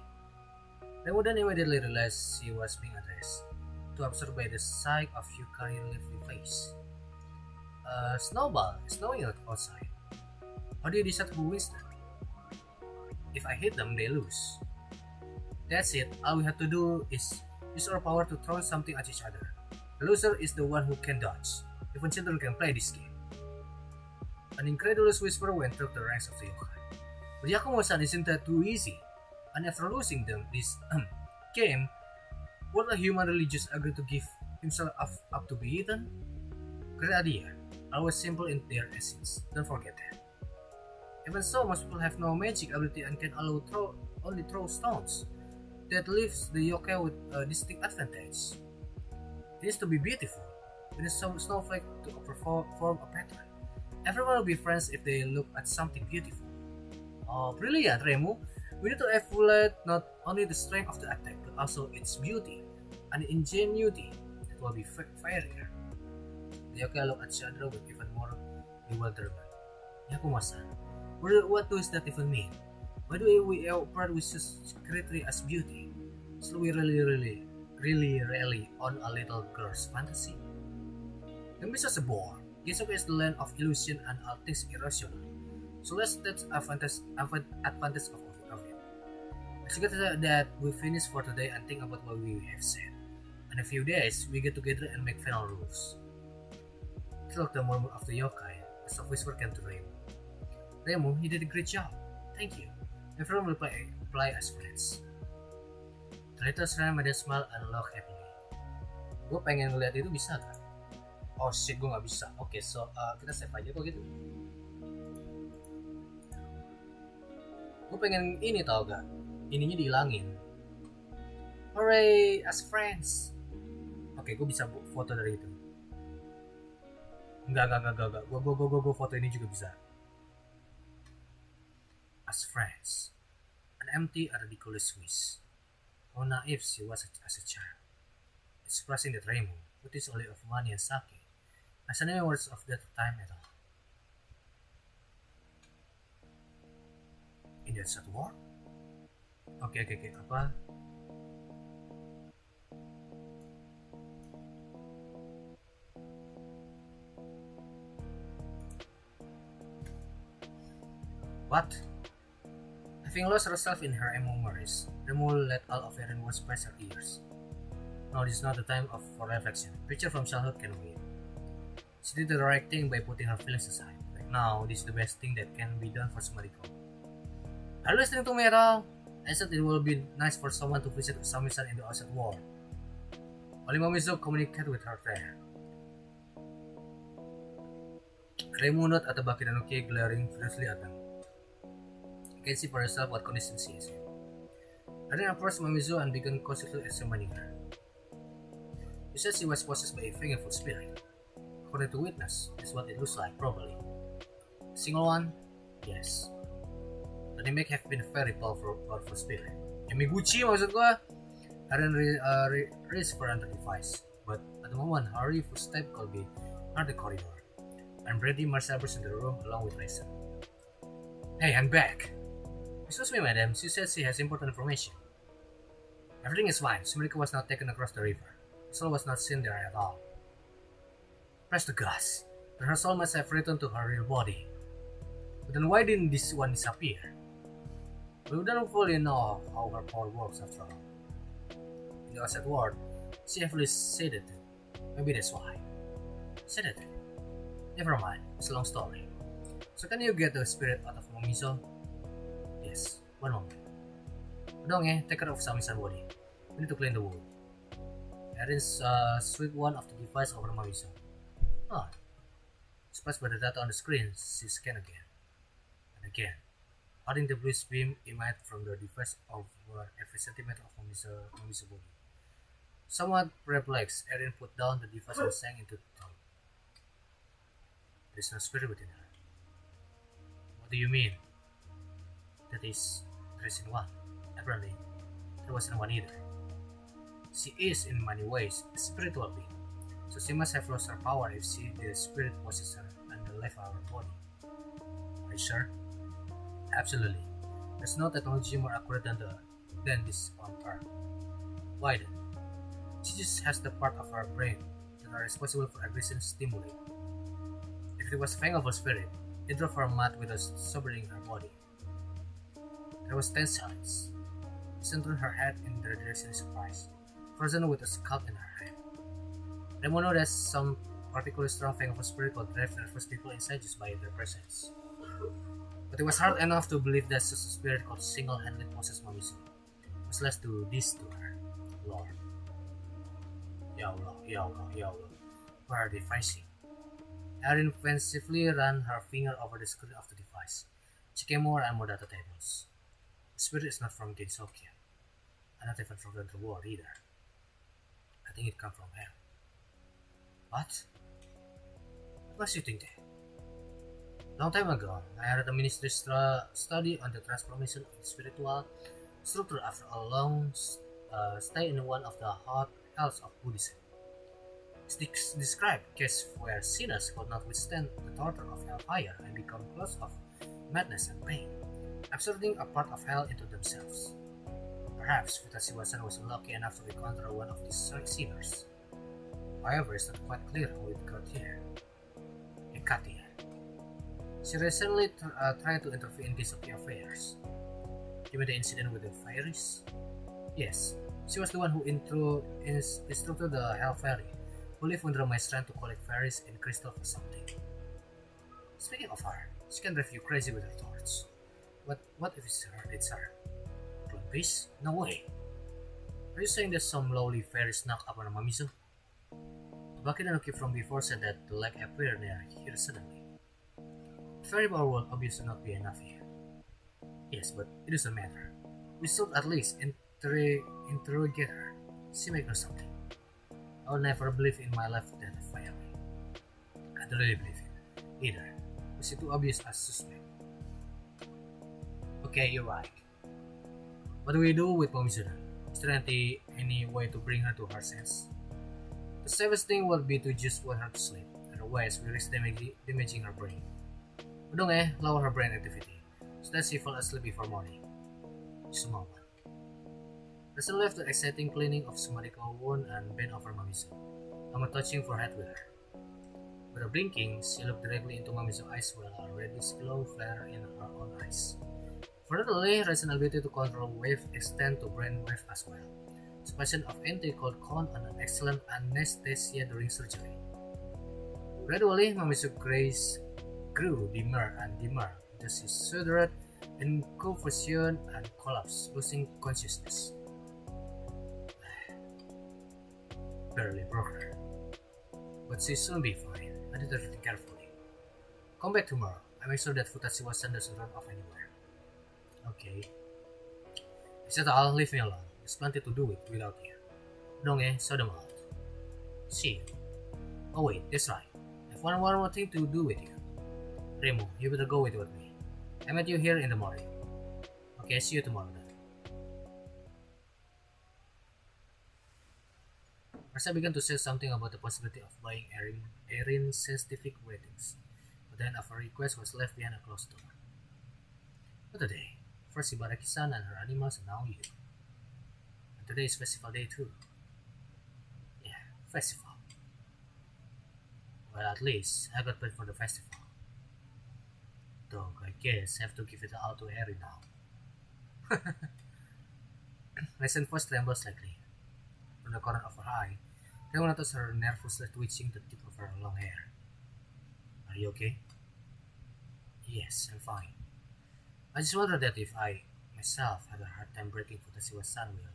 S1: Remo then immediately realized she was being addressed, too absorbed by the sight of Yukari's lively face. Snowball, it's snowing outside. How do you decide who wins then? If I hit them, they lose. That's it, all we have to do is use our power to throw something at each other. The loser is the one who can dodge. Even children can play this game. An incredulous whisper went through the ranks of the yokai. But Yakumo-san isn't that too easy? And after losing this game, would a human really just agree to give himself up to be eaten? Great idea. Always simple in their essence. Don't forget that. Even so, most people have no magic ability and can only throw stones. That leaves the yokai with a distinct advantage. It needs to be beautiful. We need some snowflake to form a pattern. Everyone will be friends if they look at something beautiful. Oh, brilliant, Remu! We need to evaluate not only the strength of the attack, but also its beauty and ingenuity. That will be fairer. The yokai look at each other with even more bewilderment. Yakumo-san, what does that even mean? Why do we operate with such criteria as beauty? So we really on a little girl's fantasy? The Miss is a bore. Geisuke is the land of illusion and all things irrational. So let's take advantage of it. Let's get that we finish for today and think about what we have said. In a few days, we get together and make final rules. Look the murmur of the yokai as a whisper came to Remu. Remu, you did a great job. Thank you. Everyone will play as friends. The little shrine made a smile and laughed happily. Gue pengen ngeliat itu bisa gak? Oh shit, gue gak bisa. Oke, so kita save aja kok gitu. Gue pengen ini tau gak? Ininya dihilangin. Hooray, as friends. Oke, gue bisa foto dari itu. Enggak. Gue foto ini juga bisa. As friends. An empty and ridiculous wish. How naive she was as a child. Expressing that Remu, who is only of money and sake, has no words of that time at all. In that sad war? Oke, apa? What? Having lost herself in her memories, Remu let all of her words pass her ears. No, this is not the time for reflection. Picture from childhood can wait. She did the right thing by putting her feelings aside. Like now, this is the best thing that can be done for somebody cold. Are you listening to me at all? I said it will be nice for someone to visit Sami-san in the outside world. Only Mamizu communicate with her there. Remu nodded at the Bakinanuki, glaring fiercely at them. You can see for yourself what condition she is in. Then approached Mamizu and began cautiously examining her. You said she was possessed by a fingerful spirit. According to witness, that's what it looks like, probably. A single one? Yes. But they may have been a very powerful spirit. Yamiguchi maksud gua. Aren reached for another device, but at the moment her footstep could be on the corridor, and Brady marched into the room along with Raisin. Hey, I'm back. Excuse me, madam. She said she has important information. Everything is fine. Sumika was not taken across the river. The soul was not seen there at all. Press the gas. Then her soul must have returned to her real body. But then why didn't this one disappear? We don't fully know how her power works after all. In the outside world, she heavily sedated. Maybe that's why. Sedated. Never mind. It's a long story. So can you get the spirit out of Momizo? Yes. One moment. Udong, take care of Sami-san body. We need to clean the wound. Erin sweep one of the device over Momizo. Ah. Surprised by the data on the screen, she scanned again. And again. Adding the blue beam emitted from the device over every centimeter of Momizo body. Somewhat perplexed, Erin put down the device and sank into the tub. There is no spirit within her. What do you mean? That is, there isn't one. Apparently, there wasn't one either. She is, in many ways, a spiritual being, so she must have lost her power if the spirit possessed her and left her body. Are you sure? Absolutely. There's no technology more accurate than this on Earth. Why then? She just has the part of her brain that are responsible for aggression stimuli. If it was fang of a spirit, it drove her mad without sobering her body. There was 10 silence. She turned her head in their direction in surprise, frozen with a scalp in her hand. Remo knew that some particularly strong fang of spirit could drive nervous people inside just by their presence. But it was hard enough to believe that such a spirit could single-handedly possess Mamizu, much less do this to her. Lord. Ya Allah, Ya Allah, Ya Allah. What are they facing? Erin pensively ran her finger over the screen of the device, checking more and more data tables. The spirit is not from Ginsokia, and not even from the world either. I think it comes from hell. What? What was you thinking? Long time ago, I read a ministry study on the transformation of the spiritual structure after a long stay in one of the hot hells of Buddhism. It described cases where sinners could not withstand the torture of hellfire and become close of madness and pain, absorbing a part of hell into themselves. Perhaps Futashiwasan was lucky enough to encounter one of these sinners. However, it's not quite clear how it got here. She recently tried to intervene in Ginsokia affairs. You mean the incident with the fairies? Yes, she was the one who instructed the Hell Fairy, who lived under my strength to collect fairies in crystal for something. Speaking of her, she can drive you crazy with her thoughts. What if it's her? Clone Beast? No way. Are you saying that some lowly fairy snuck up on Mamizu? The Bakinanuki from before said that the lake appeared near here suddenly. Fairy power will obviously not be enough here. Yes, but it doesn't matter. We should at least interrogate her. She might know something. I will never believe in my life that a fairy. I don't really believe it either. Is it too obvious as suspect? Okay, you're right. What do we do with Mamizu? Is there any way to bring her to her sense? The safest thing would be to just put her to sleep. Otherwise, we risk damaging her brain. Lower her brain activity, so that she falls asleep before morning. Just a moment. Resin left the exciting cleaning of medical wound and bent over Mamizu, Mama touching forehead with her. Without blinking, she looked directly into Mamizu's eyes while a reddish glow flared in her own eyes. Fortunately, Resin's ability to control wave extend to brainwave as well. Suppression of NT could count on an excellent anesthesia during surgery. Gradually, Mamizu's grace grew dimmer and dimmer until she shuddered in confusion and collapsed, losing consciousness. Barely broke her. But she'll soon be fine. I did everything carefully. Come back tomorrow. I make sure that Futashiwasan doesn't run off anywhere. Okay. Is that all? Leave me alone. There's plenty to do without you. Show them out. See you. Oh wait, that's right. I have one more thing to do with you. Remo, you better go with me. I met you here in the morning. Okay, see you tomorrow then. Marcia began to say something about the possibility of buying Erin's scientific ratings, but then a request was left behind a closed door. But today, first Ibaraki-san and her animals, and now you. And today is festival day too. Yeah, festival. Well, at least I got paid for the festival. Though I guess I have to give it all to Erin now. Resin's voice trembled slightly. From the corner of her eye, Remo noticed her nervously twitching the tip of her long hair. Are you okay? Yes, I'm fine. I just wondered that if I, myself, had a hard time breaking Futashiwasan will,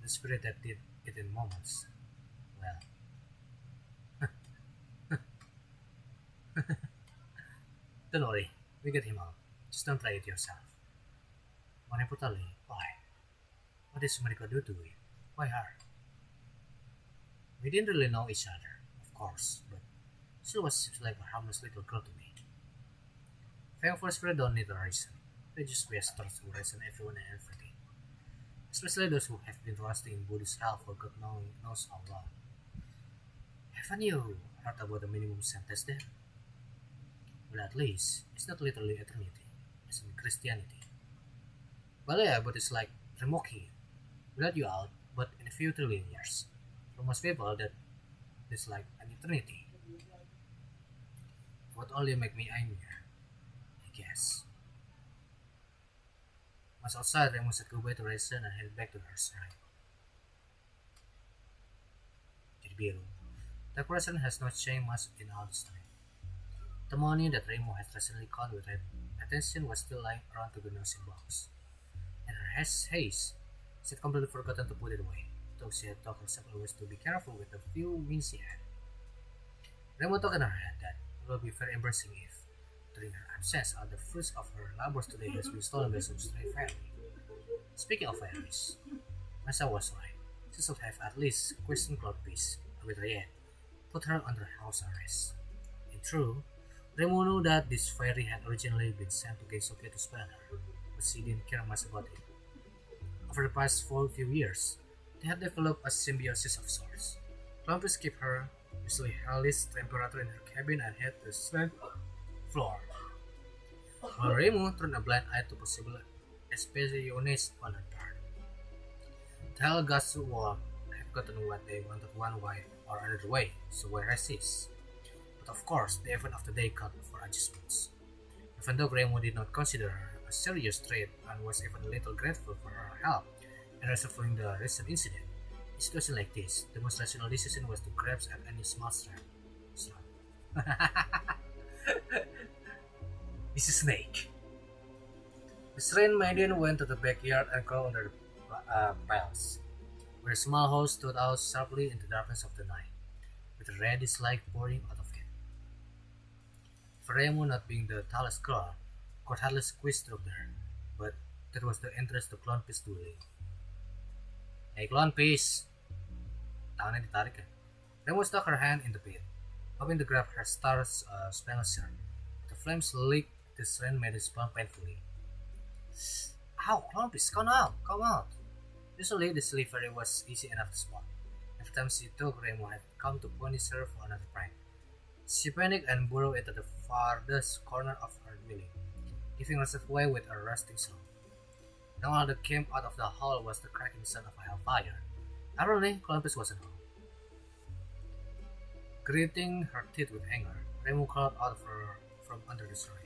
S1: the spirit that did it in moments, well. Don't worry, we get him out. Just don't try it yourself. More importantly, why? What did Sumariko do to you? Why her? We didn't really know each other, of course, but she was like a harmless little girl to me. Thankful spirit don't need a reason. They just bastards who reason everyone and everything. Especially those who have been rusting in Buddhist hell for God knows how long. Haven't you heard about the minimum sentence there? Well, at least, it's not literally eternity, as in Christianity. Well, yeah, but it's like remoking you. We let you out, but in a few trillion years. For most people, that's like an eternity. It would only make me angrier, I guess. Once outside, Remo said goodbye to Raisin and headed back to her side. Jadi biru. The person has not changed much in all this time. The money that Remo had recently caught with attention was still lying around the nosing box. In her haste, she had completely forgotten to put it away, though she had told herself always to be careful with the few means she had. Remo thought in her head that it would be very embarrassing if, during her absence, all the fruits of her labors today has been stolen by some stray fairy. Speaking of fairies, Masa was right. She should have at least questioned Cloudpiece, or better yet, put her under house arrest. In truth, Remo knew that this fairy had originally been sent to Gensoke to spell her, but she didn't care much about it. Over the past few years, they had developed a symbiosis of sorts. Cloudpiece kept her, usually hellest temperature in her cabin and had the sand floor, while Remo turned a blind eye to possible espionage on her part. The Helgas will have gotten what they wanted one way or another way, so why resist? But of course, the event of the day called for adjustments. Even though Remo did not consider her a serious threat and was even a little grateful for her help in resolving the recent incident, in a situation like this, the most rational decision was to grasp at any small strap. This is Snake. The Shrine Maiden went to the backyard and crawled under the piles, where a small house stood out sharply in the darkness of the night, with a reddish light pouring out of it. Remo, not being the tallest girl, could hardly squeeze through there, but that was the entrance to Clownfish dwelling. Hey Clownfish! Tangannya ditarik ya. Remo stuck her hand in the pit, hoping to grab her star's spinal shirt. The flames licked the Shrine Maiden's palm painfully. Ow, Clownfish, come out! Usually, the delivery was easy enough to spot. Every time she thought Remo had come to punish her for another prank, she panicked and burrowed into the farthest corner of her dwelling, giving herself away with a rusting sound. Now all that came out of the hall was the cracking sound of a hellfire. Apparently, Columbus wasn't home. Gritting her teeth with anger, Remo crawled out of her from under the shrine.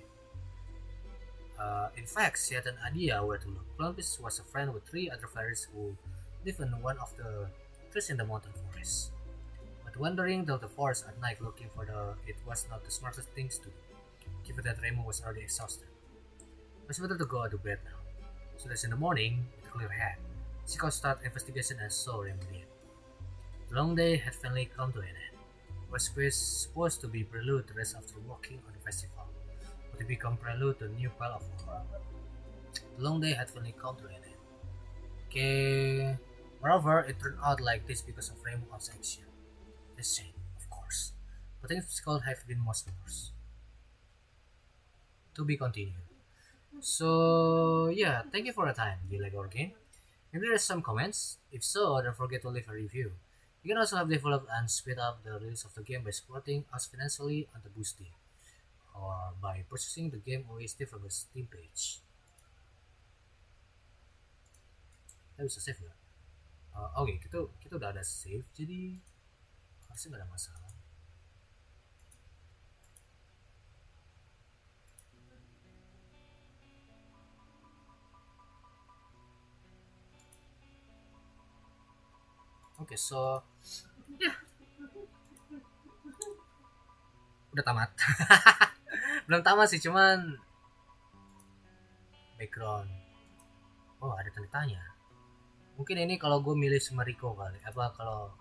S1: In fact, she had an idea where to look. Columbus was a friend with three other fairies who lived in one of the trees in the mountain forest. But wandering down the forest at night looking for it was not the smartest thing to do, given that Remo was already exhausted. It was better to go to bed now, so that in the morning, with a clear head, she could start investigation as so Remo did. The long day had finally come to an end. It was supposed to be prelude to rest after walking on the festival, but to become prelude to a new pile of war. The long day had finally come to an end. Okay. Moreover, it turned out like this because of Remo's action. The same, of course, but things could have been much worse. To be continued. So yeah, thank you for your time. Do you like our game? Maybe there's some comments. If so, don't forget to leave a review. You can also help develop and speed up the release of the game by supporting us financially on the Boosty or by purchasing the game OST from the Steam page. Kita bisa save nggak? Oke, kita udah ada save, jadi harusnya nggak ada masalah. Oke, so ya udah tamat. Belum tamat sih, cuman background. Oh, ada tanya. Mungkin ini kalau gue milih sama Rico kali. Apa kalau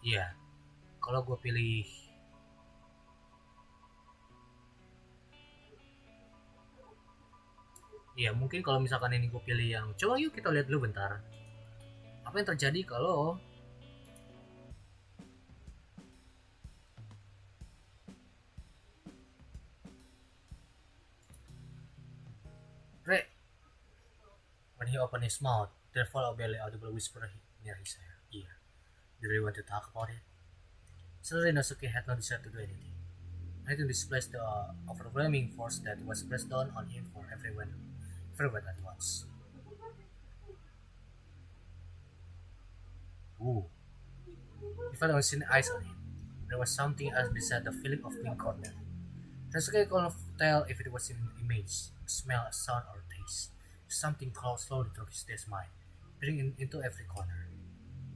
S1: iya, kalau gue pilih iya, mungkin kalau misalkan ini gue pilih yang coba yuk kita lihat dulu bentar. Apa yang terjadi kalau Re when he opened his mouth, there followed a barely audible whisper near his ear. Do you really want to talk about it? Suddenly Nosuke had no desire to do anything. Anything displays the overwhelming force that was pressed down on him for everyone at once. Ooh. He felt unseen eyes on him. There was something else beside the feeling of being cornered. Nosuke couldn't tell if it was an image, a smell, a sound, or a taste. Something crawled slowly through his desk mind, peering into every corner.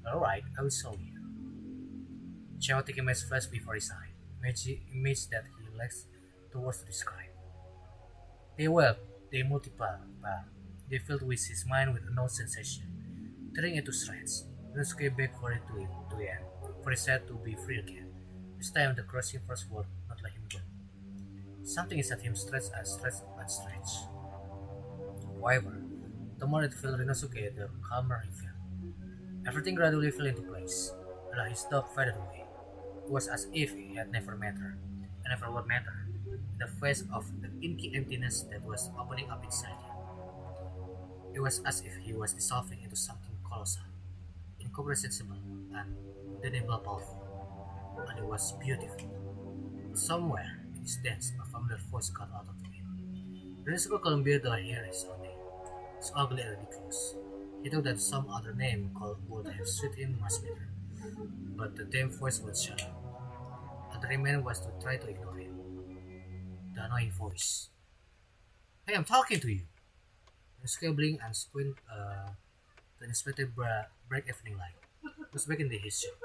S1: Alright, I will show you. Chaotic image flashed before his eye, image that he lacks the words to describe. They wept, they multiplied, they filled with his mind with no sensation, tearing into shreds. Rinosuke begged for it to end, for his head to be free again. This time the crushing first word not let him go. Something inside him stretched and stretched and stretched. However, the more it filled Rinosuke, the calmer he felt. Everything gradually fell into place, and his doubt faded away. It was as if he had never mattered, and never would matter, in the face of the inky emptiness that was opening up inside him. It was as if he was dissolving into something colossal, incomprehensible, and undeniably powerful, and it was beautiful. Somewhere in his dance, a familiar voice called out to him. Rinosuke couldn't bear to hear his own name. It's ugly and ridiculous. He thought that some other name called would have suited him much better, but the damn voice would shut up. All that remained was to try to ignore him. The annoying voice. Hey, I'm talking to you! Rinosuke blinked and squinted the unexpected bright evening light. It was back in his shop,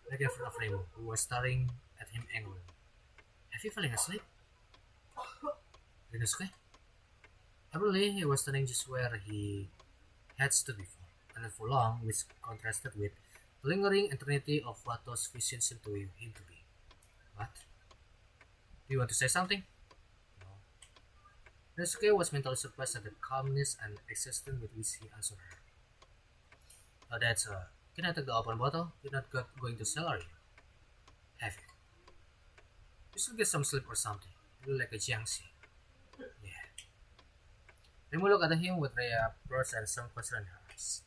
S1: right in front of Remo, who was staring at him angrily. Have you fallen asleep? Rinosuke? Apparently, he was standing just where he had stood before, and not for long, which contrasted with the lingering eternity of what those visions seemed to him to be. What? Do you want to say something? No. Rinosuke was mentally surprised at the calmness and existence with which he answered her. Oh, can I take the open bottle? You're not going to sell, are you? Have you? You should get some sleep or something. You look like a jiangxi. Yeah. Remo looked at him with reapproach and some concern in her eyes.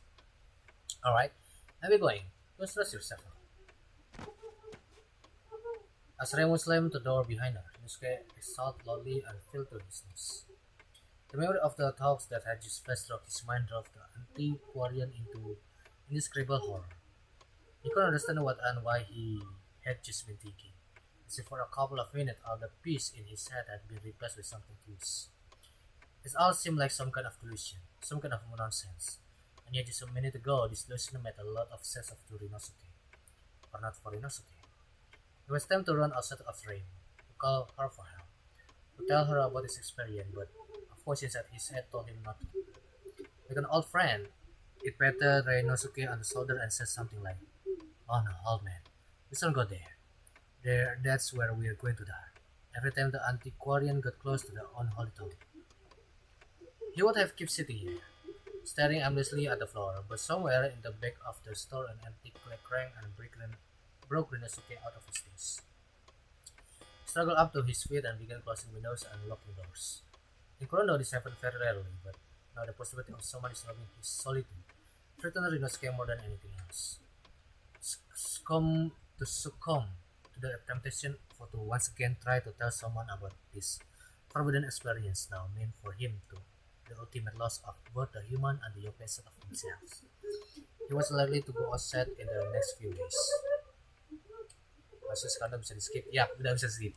S1: Alright, I'll be going. Don't stress yourself out. As Remo slammed the door behind her, Rinosuke exhaled loudly and fell to his knees. The memory of the thoughts that had just flashed through his mind drove the antiquarian into indescribable horror. He couldn't understand what and why he had just been thinking, as if for a couple of minutes all the peace in his head had been replaced with something else. It all seemed like some kind of delusion, some kind of nonsense, and yet just a minute ago this delusion made a lot of sense to Rinosuke, or not for Rinosuke. It was time to run outside of Rain, to call her for help, to tell her about his experience, but a voice inside his head told him not to. Like an old friend, it patted Rinosuke on the shoulder and said something like, "Oh no, old man, let's not go there. That's where we're going to die." Every time the antiquarian got close to the unholy town, he would have kept sitting here, staring aimlessly at the floor, but somewhere in the back of the store an antique clock rang and broke Rinosuke out of his daze. He struggled up to his feet and began closing windows and locking doors. In Kurono this happened very rarely, but now the possibility of someone disturbing his solitude threatened Rinosuke more than anything else. Succumb to the temptation to once again try to tell someone about this forbidden experience now meant for him to the ultimate loss of both the human and the yokai side of himself. He was likely to go outside in the next few days. Masih sekarang bisa di skip? Ya, udah bisa skip.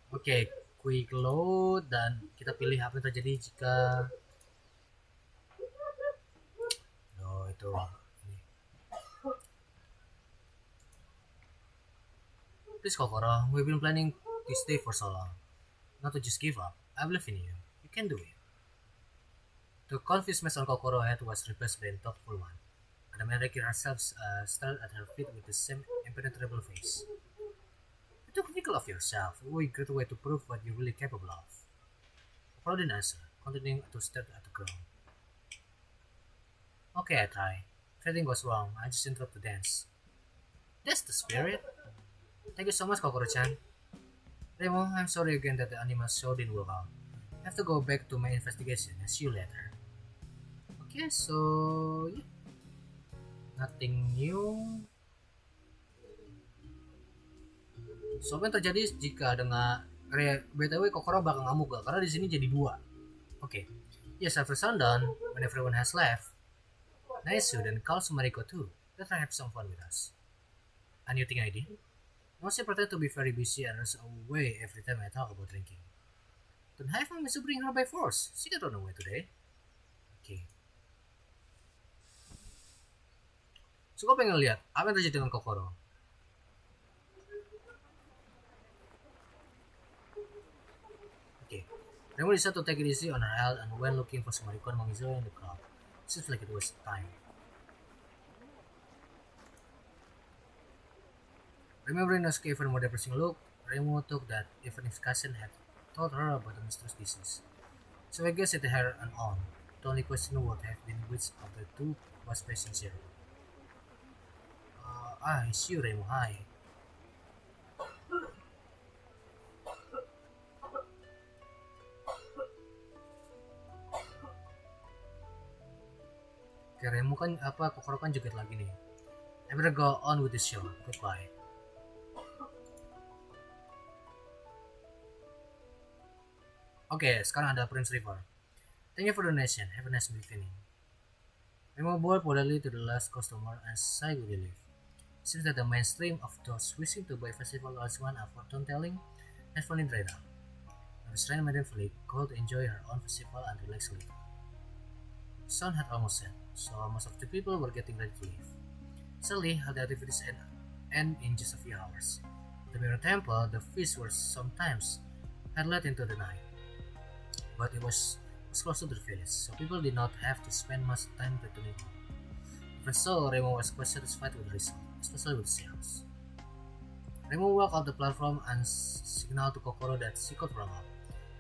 S1: Oke, quick load dan kita pilih apa yang terjadi jika itu ini. Please Kokoro, we've been planning this day for so long. Not to just give up. I believe in you. You can do it. The confused mess on Kokoro's head was replaced by a thoughtful one, and the Mandarake herself stared at her feet with the same impenetrable face. You took nickel of yourself. A great way to prove what you're really capable of. Kokoro didn't answer, continuing to stare at the ground. Okay, I try. If anything goes wrong, I just interrupt the dance. That's the spirit. Thank you so much, Kokoro-chan. Remo, I'm sorry again that the animal show didn't work out. I have to go back to my investigation and see you later. Okay, so yeah. Nothing new. So apa yang terjadi jika dengan BTW Kokoro bakal ngamuk gak? Karena di sini jadi dua. Okay. Yes, after sundown, when everyone has left, Naisu then calls Mariko too. Let her have some fun with us. A new thing I did? Mostly pretend to be very busy and runs away every time I talk about drinking. Don't have me to bring her by force. She got run away today. Oke. So, gue pengen lihat apa yang terjadi dengan Kokoro. Oke. Remo decided to take it easy on her health and went looking for some recon among in the crowd. Seems like it was time. Remembering the cave and more depressing look, Remo took that even his cousin had told her about the mysterious disease. So I guess it had an on. The only question would have been which of the two was best sincere. It's you, Remo. Hi. Oke, Remo kan Kokoro kan joget lagi nih. I better go on with the show. Goodbye. Oke, sekarang ada Prince River. Thank you for the donation. Have a nice evening. Remo bowed politely to the last customer and sighed with relief. Seems that the mainstream of those wishing to buy festival as one of fortune telling has finally dried up. The restrained maiden Philip called to enjoy her own festival and relax a little. The sun had almost set, so most of the people were getting ready to leave. Suddenly, the activities end in just a few hours. The Mirror Temple, the feast were sometimes had led into the night, but it was close to the village, so people did not have to spend much time returning home. Even so, Remo was quite satisfied with the result, especially with sales. Remo walked up the platform and signaled to Kokoro that she could run up.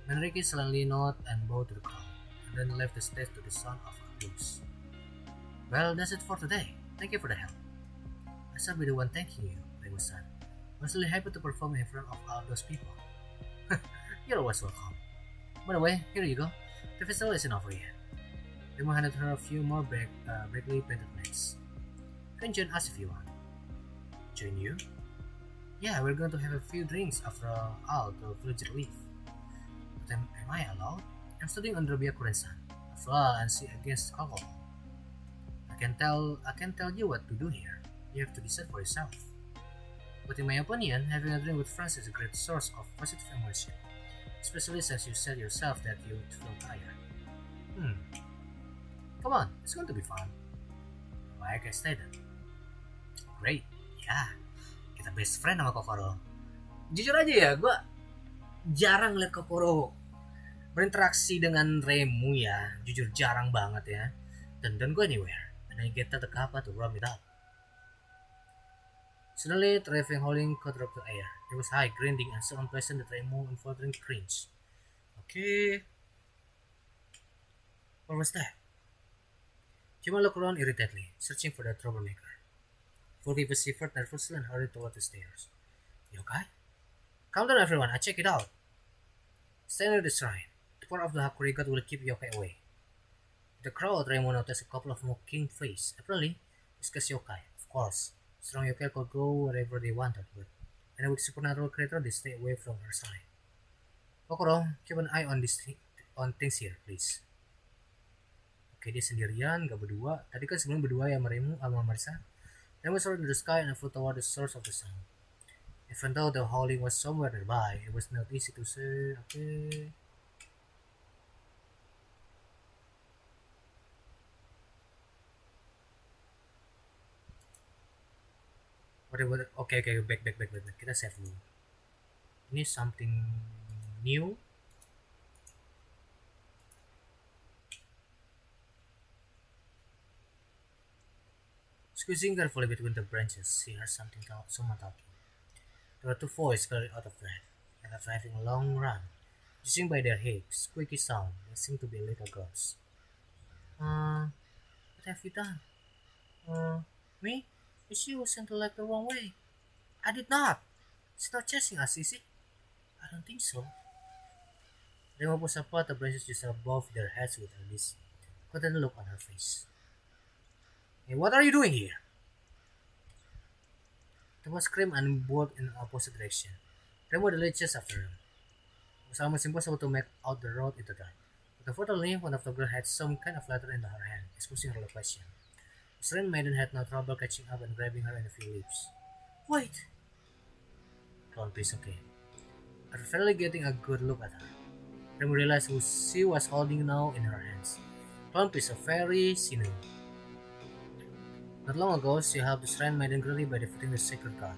S1: Manriki silently nodded and bowed to the crowd, and then left the stage to the sound of applause. Well, that's it for today. Thank you for the help. I shall be the one thanking you, Remo said. I was really happy to perform in front of all those people. You're always welcome. By the way, here you go. The festival isn't over yet. Remo handed her a few more brightly painted plates. You can join us if you want. Join you? Yeah, we're going to have a few drinks after all the villagers leave. But am I allowed? I'm studying under Byakuren-san. After all, and see against alcohol. I can tell you what to do here. You have to decide for yourself. But in my opinion, having a drink with friends is a great source of positive emotion. Especially since you said yourself that you would feel tired. Come on, it's going to be fun. Like I stated. Great, ya. Kita best friend sama Kokoro. Jujur aja ya, gue jarang liat Kokoro berinteraksi dengan Remu ya. Jujur jarang banget ya. Dan don't go anywhere. And I get the kappa to warm it up. Suddenly, Treving howling caught up the air. It was high, grinding, and so unpleasant that Remo unfaltering cringed. Okay. What was that? Jima looked around irritatedly, searching for the troublemaker. Fulvy shivered nervously and hurried toward the stairs. You okay? Calm down, everyone. I check it out. Stay near the shrine. The power of the Hakuri God will keep yokai away. The crowd, Remo noticed a couple of mocking faces. Apparently, discuss yokai, of course. Strong yokai could go wherever they wanted, but any weak supernatural creature, they stay away from her side. Kokoro, keep an eye on things here, please. Oke, dia sendirian, gak berdua. Tadi kan sebelum berdua ya Remu sama Marisa. Remu soared to the sky and flew toward the source of the sound. Even though the howling was somewhere nearby, it was not easy to say. Okay. Okay, back. Kita save dulu. Ini something new. Squeezing carefully between the branches, she heard someone talking. There were two voices clearly out of breath, and after having a long run, judging by their hip, squeaky sound, they seemed to be little girls. What have you done? Me? She was sent to like the wrong way. I did not. She's not chasing us, is she? I don't think so. Remo pushed apart the branches just above their heads with her this content look on her face. Hey, what are you doing here? The boy screamed and bolted in the opposite direction. Remo delayed chased after him. It was almost impossible to make out the road in the dark. But unfortunately, one of the girls had some kind of letter in her hand, exposing her location. The strange maiden had no trouble catching up and grabbing her in a few leaps. Wait! Come on, please, okay. After finally getting a good look at her, Remo realized who she was holding now in her hands. One piece of fairy sinew. Not long ago, she helped the Shrine Maiden greatly by defeating the sacred god,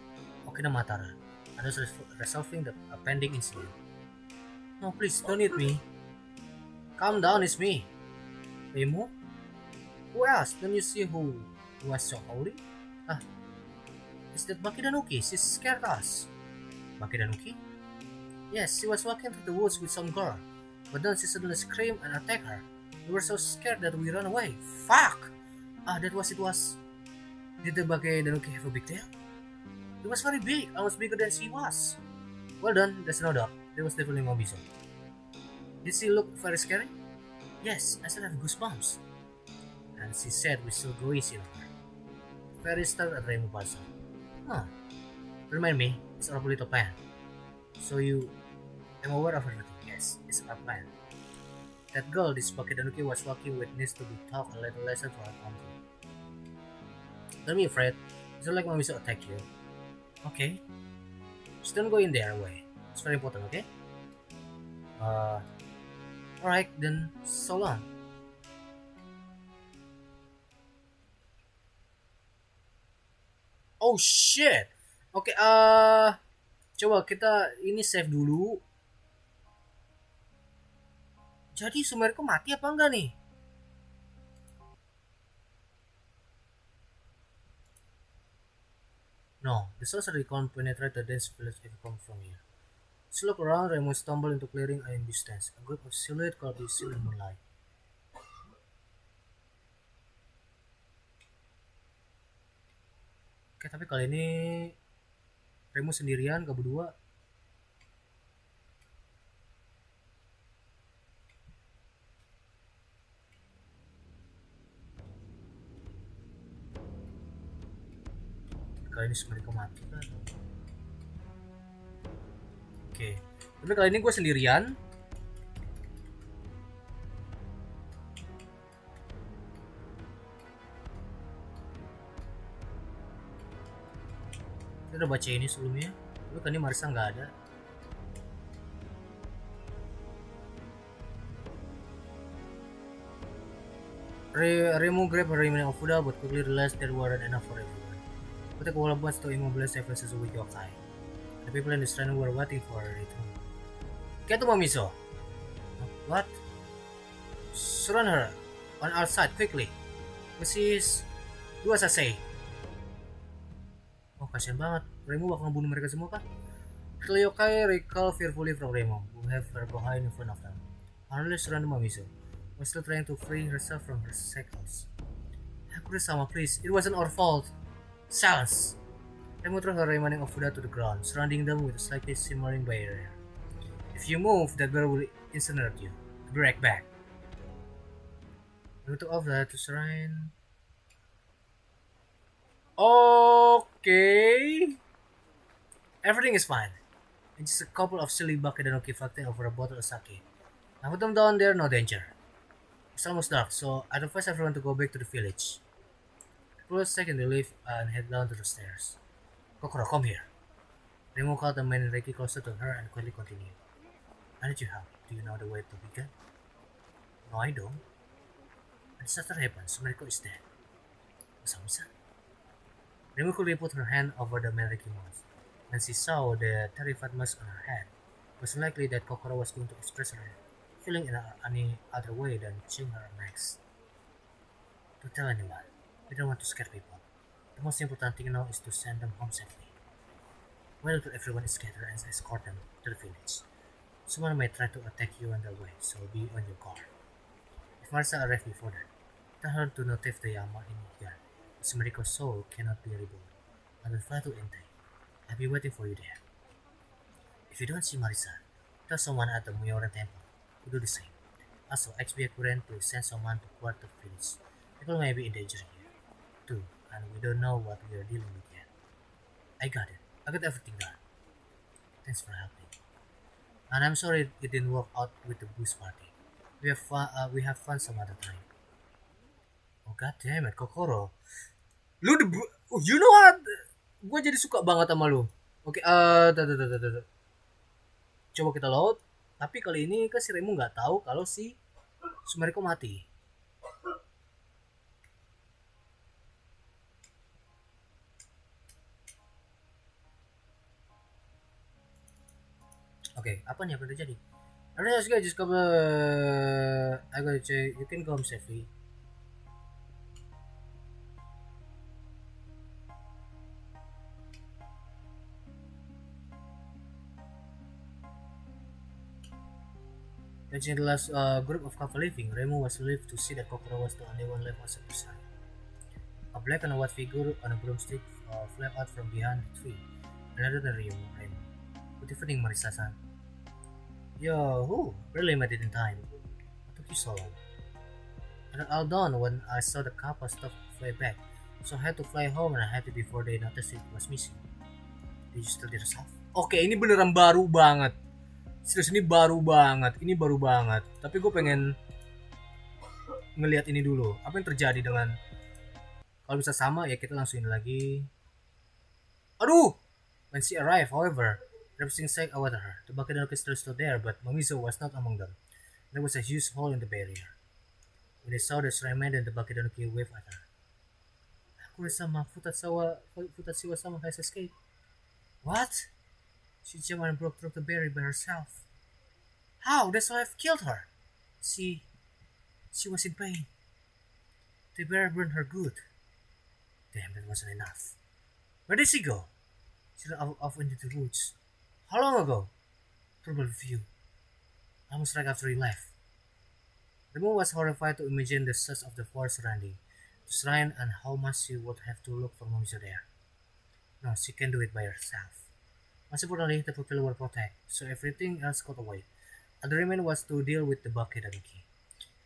S1: Okina Matara, and thus resolving the pending incident. No, please, don't hit me. Calm down, it's me. Remo? Who else? Don't you see who was so holy? Ah, it's that Bakidanuki. She scared us. Bakidanuki? Yes, she was walking through the woods with some girl, but then she suddenly screamed and attacked her. We were so scared that we ran away. Fuck! Ah, that was it was. Did the Bakidanuki have a big tail? It was very big, almost bigger than she was. Well done, there's no doubt. That was definitely Mobiso. Did she look very scary? Yes, I still have goosebumps. And she said we should go easy on her. Fairy stared at Remo puzzled. Huh. Remind me, it's our little plan. So you am aware of everything? Yes, it's our plan. That girl this Bakidanuki was walking with needs to be taught a little lesson for her uncle. Don't be afraid. It's not like Mobiso attack you. Okay. Just don't go in their way. It's very important, okay? Alright, then so long. Oh shit. Oke, coba kita ini save dulu. Jadi Sumerko mati apa enggak nih? No, the sorcery can't penetrate the dense village if you come from here. As you look around, Raymond stumbled into clearing in distance. A group of silhouette could be seen in moonlight. Oke, tapi kali ini Raymond sendirian, gak berdua. Kali ini mereka mati kan? Oke, tapi kali ini gue sendirian. Kita udah baca ini sebelumnya. Tapi kan ini Marisa nggak ada. Remo grabbed her remaining of food but quickly realized there weren't enough for everyone. Put a couple of buns to immobilize everyone with yokai. The people in the shrine were waiting for her return. Get to Mamiso! What? Surround her on our side quickly. Mrs. Do as I say. Oh, kasihan banget. Remo bakal ngebunuh mereka semua kah? The yokai recall fearfully from Remo, who have her behind in front of them. Finally surrounded Mamiso, was still trying to free herself from her shackles. Hakuri-sama, please. It wasn't our fault. Silence! Remo threw her remaining of food to the ground, surrounding them with a slightly shimmering barrier. If you move, that girl will incinerate you. I'll be right back. Remo took off the to shrine. Okay. Everything is fine. It's just a couple of silly Bakidanuki fighting over a bottle of sake. I put them down there, no danger. It's almost dark, so I'd advise everyone to go back to the village. Close second the lift and head down to the stairs. Kokoro, come here. Remo called the man Reiki closer to her and quickly continued. I need your help. Do you know the way to begin? No, I don't. A disaster happened. Sumeriko is dead. Masami-san? Remo quickly put her hand over the Meriki mask. When she saw the terrified mask on her head, it was unlikely that Kokoro was going to express her feeling in any other way than chewing her mask. Don't tell anyone. We don't want to scare people. The most important thing now is to send them home safely. Wait until everyone is scattered and escort them to the village. Someone may try to attack you on their way, so be on your guard. If Marisa arrives before that, tell her to not leave the Yama in Igan. Sumeriko's soul cannot be reborn. I will fly to Entei. I'll be waiting for you there. If you don't see Marisa, tell someone at the Muyoran temple to do the same. Also, XB Kuren to send someone to guard the village. People may be in danger here, too, and we don't know what we are dealing with yet. I got it. I got everything done. Thanks for helping. And I'm sorry it didn't work out with the boost party. We have fun some other time. Oh god damn it, Kokoro. You know what? Gue jadi suka banget sama lu. Oke, coba kita load. Tapi kali ini kan si Remo nggak tahu kalau si Sumeriko mati. Oke, apa nih yang terjadi? Alright guys, just cover. I gotta check. You can come safely. Reaching the last group of couple leaving, Remo was relieved to see that Kokoro was the only one left on the side. A black and white figure on a broomstick flew out from behind the tree. Another than Remo. Good evening, Marisa-san. Yo, who? Really made it in time. What took you so long? I got all done when I saw the couple stop fly back, so I had to fly home and I had to before they noticed it was missing. Did you still did yourself? Oke, ini beneran baru banget. Serius ini baru banget. Ini baru banget. Tapi gue pengen ngelihat ini dulu. Apa yang terjadi dengan kalau bisa sama ya kita langsung ini lagi. Aduh! When she arrived, however, everything sank over her. The bucket and orchestra still there, but Mamizo was not among them. There was a huge hole in the barrier. When they saw the shrine maiden, the bucket and waved at her. Akure-sama, Futatsuwa-sama has escaped. What? She jumped and broke through the barrier by herself. How? That's why I've killed her. She was in pain. The bear burned her good. Damn, that wasn't enough. Where did she go? She ran off into the woods. How long ago? Probably a few. Almost right after he left. The moon was horrified to imagine the size of the forest surrounding the shrine and how much she would have to look for Momizo there. No, she can do it by herself. Most importantly, the pupil were protected, so everything else got away. And the remainder was to deal with the bucket and key.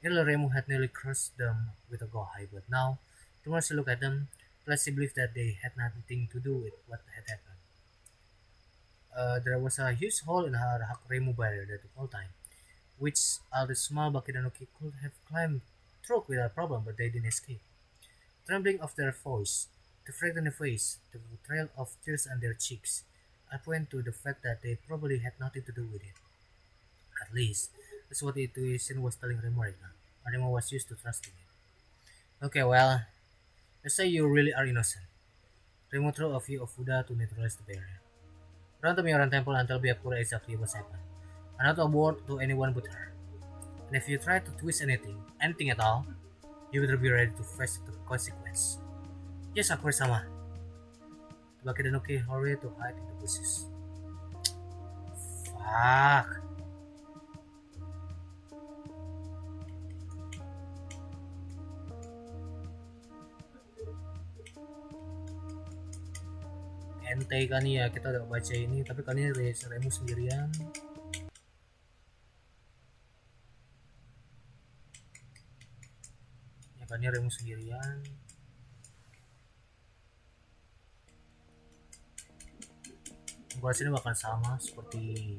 S1: Earlier, Remo had nearly crushed them with a go-high, but now, the more she looked at them, the less she believed that they had nothing to do with what had happened. There was a huge hole in her Remo barrier that whole time, which all the small bucket and key could have climbed through without problem, but they didn't escape. Trembling of their voice, the frightened face, the trail of tears on their cheeks, I point to the fact that they probably had nothing to do with it. At least, that's what the intuition was telling Remo right now. Remo was used to trusting it. Okay, well, let's say you really are innocent. Remo threw a few of Buddha to neutralize the barrier. Run to Mioran Temple and tell Byakura exactly what happened. And not a word to anyone but her. And if you try to twist anything at all, you better be ready to face the consequence. Yes, Akure-sama. Bakidanoki hurried to hide in the bushes. Fuck. Ente kan ya, kita udah baca ini, tapi kali ini Remu sendirian. Ya kan Remu sendirian. Gue ini bakal sama seperti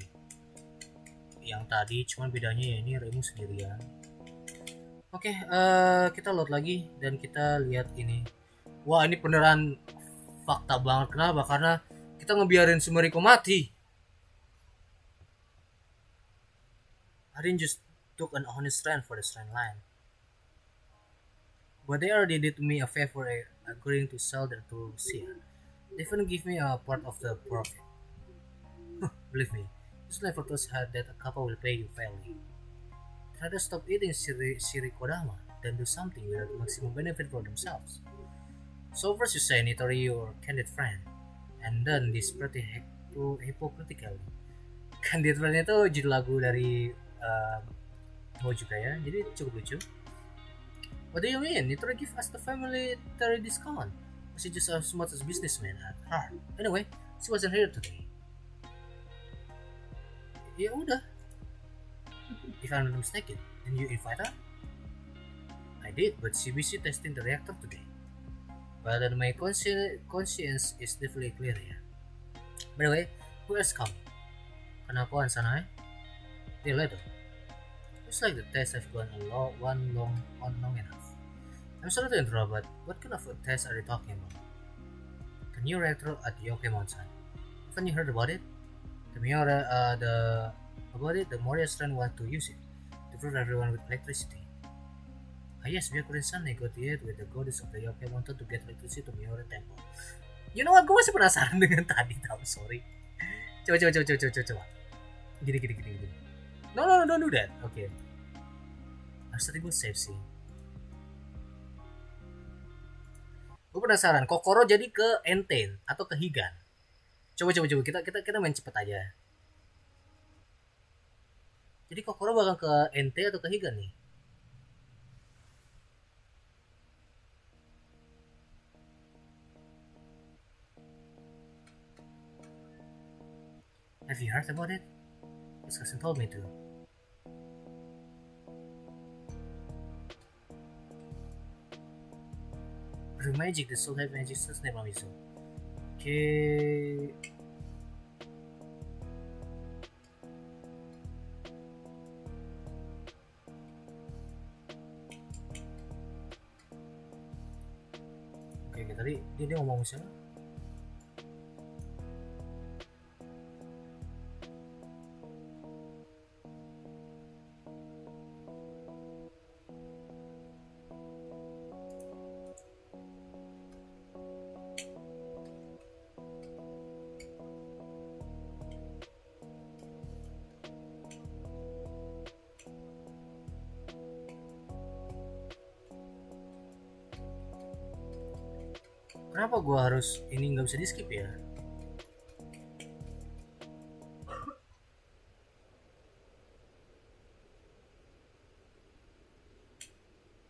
S1: yang tadi, cuman bedanya ya ini Remu sendirian. Oke, kita load lagi dan kita lihat ini. Wah, ini beneran fakta banget. Kenapa? Karena kita ngebiarin Sumeriko mati. I didn't just took an honest stand for the shrine line. But they already did me a favor agreeing to sell their to Sia. They even give me a part of the profit. Believe me, just never thought that a couple will pay you fairly. Rather stop eating shirikodama than do something without maximum benefit for themselves. So first you say Nitori your candid friend, and then this pretty hypocritical. Candid friend itu judul lagu dari Touhou juga ya, jadi cukup lucu. What do you mean? Nitori give us the family discount? Was she just as smart as businessman at heart? Anyway, she wasn't here today. Ya udah. If I'm not mistaken, didn't you invite her? I did, but she busy testing the reactor today. But then my conscience is definitely clear here. By the way, who else coming? Kanakuan sana eh? They later. Looks like the test have gone long enough. I'm sorry to interrupt, but what kind of a test are you talking about? The new reactor at Yoke Mountain. Haven't you heard about it? The about it, the more your strength want to use it to prove everyone with electricity. Ah yes, we couldn't negotiate with the goddess of the Yoke wanted to get electricity to Miore Temple. You know what, gue masih penasaran dengan tadi tau, sorry. Coba. Gini. No, don't do that. Oke. Harus tadi gue save sih. Gue penasaran, Kokoro jadi ke Enten atau ke Higan? Coba kita main cepet aja. Jadi Kokoro bakal ke Ente atau ke Higan nih? Have you heard about it? His cousin told me to. Through magic, the soul have magic sus Nemamizu. Okay. Oke, tadi dia ngomong siapa? Kenapa gue harus ini nggak bisa di skip ya?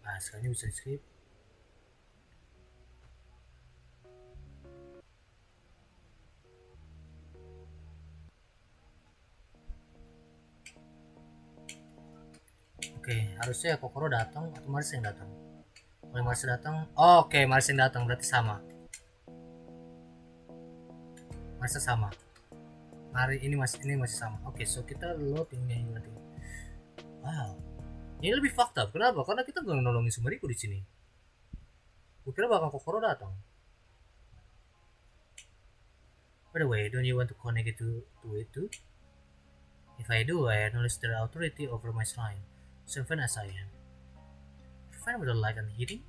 S1: Nah, sekarang bisa di skip. Oke, harusnya Kokoro datang atau Maris yang datang. Kalau Maris datang, oke, Maris yang datang berarti sama. Masih sama. Hari ini masih sama. Oke, so kita loadingnya ini nanti. Wow, ini lebih fucked up. Kenapa? Karena kita gak nolongin Sumeriku di sini. Gue kira bakal Kokoro datang. By the way, don't you want to connect it to it too? If I do, I acknowledge their authority over my shrine, so fine as I am. If I find with the light and heating,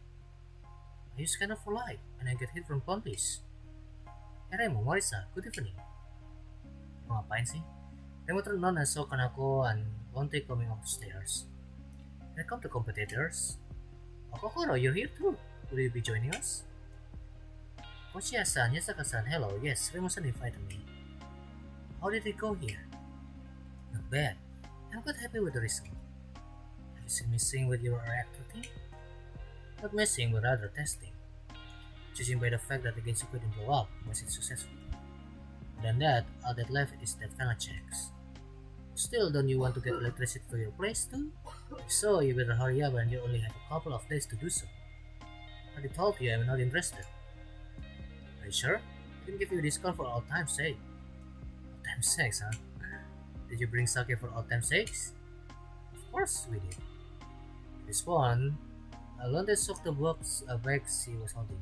S1: I use scanner for light, and I get hit from Pontis. Hey Remo, Marisa, good evening. Mau ngapain sih? Remo turned on and saw Kanako and Lonte coming up the stairs. Here come the competitors. Oh, Kokoro, you're here too. Will you be joining us? Kochiya-san, Yasaka-san, hello. Yes, Remo-san invited me. How did it go here? Not bad. I'm quite happy with the result. Have you seen me sing with your reactor team? Not messing, but rather testing. Judging by the fact that the Gensu couldn't blow up, was it successful? Than that, all that left is that final checks. Still, don't you want to get electricity to your place too? If so, you better hurry up and you only have a couple of days to do so. I already told you I'm not interested. Are you sure? I can give you a discount for all time's sake. All time's sakes, huh? Did you bring sake for all time's sakes? Of course we did. This one, Alonde shook the box bag she was holding.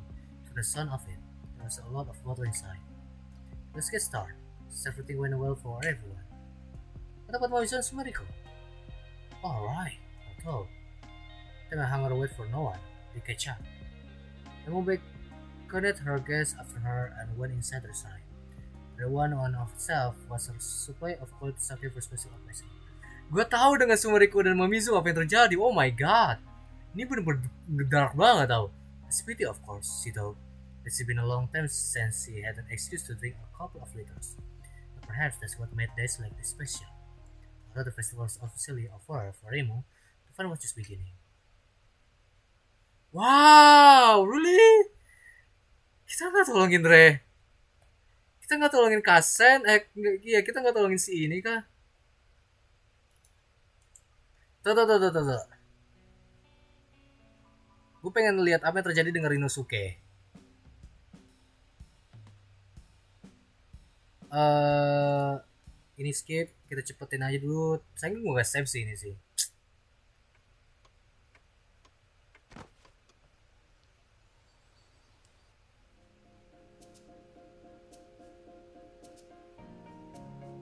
S1: For the sound of it, there was a lot of water inside. Let's get started. Since everything went well for everyone. What about my son Sumerico? Alright, I thought. Then I hung around for no one. They catch up. The Mubek connected her guests after her and went inside her side. The one on of itself was a supply of quality sake for special occasion. Gue tahu dengan Sumerico dan Mamizu apa yang terjadi. Oh my god. Ini bener-bener dark banget tau. It's pity of course, she thought. It's been a long time since she had an excuse to drink a couple of liters. But perhaps that's what made days like this special. Although the festival was officially over for Remo, the fun was just beginning. Wow, really? Kita nggak tolongin Re. Kita nggak tolongin Kasen. Iya, kita nggak tolongin si ini kah? Tuh. Gue pengen lihat apa yang terjadi dengan Rinosuke. Ini skip, kita cepetin aja dulu. Sayang gue gak save sih ini sih.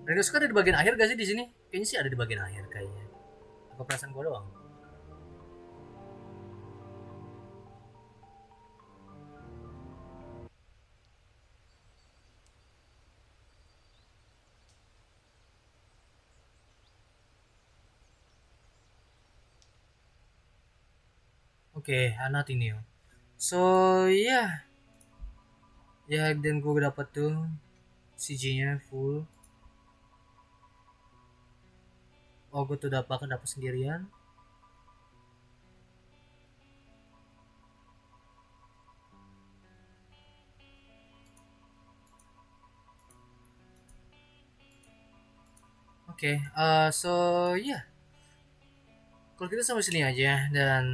S1: Rinosuke ada di bagian akhir gak sih di sini? Kayaknya sih ada di bagian akhir kayaknya. Apa perasaan gue doang? Oke, nothing new. So yeah, ya dan gue dapet tuh CG-nya full. Oh gue tuh dapat sendirian. Oke, so yeah, kalau kita sampai sini aja. Dan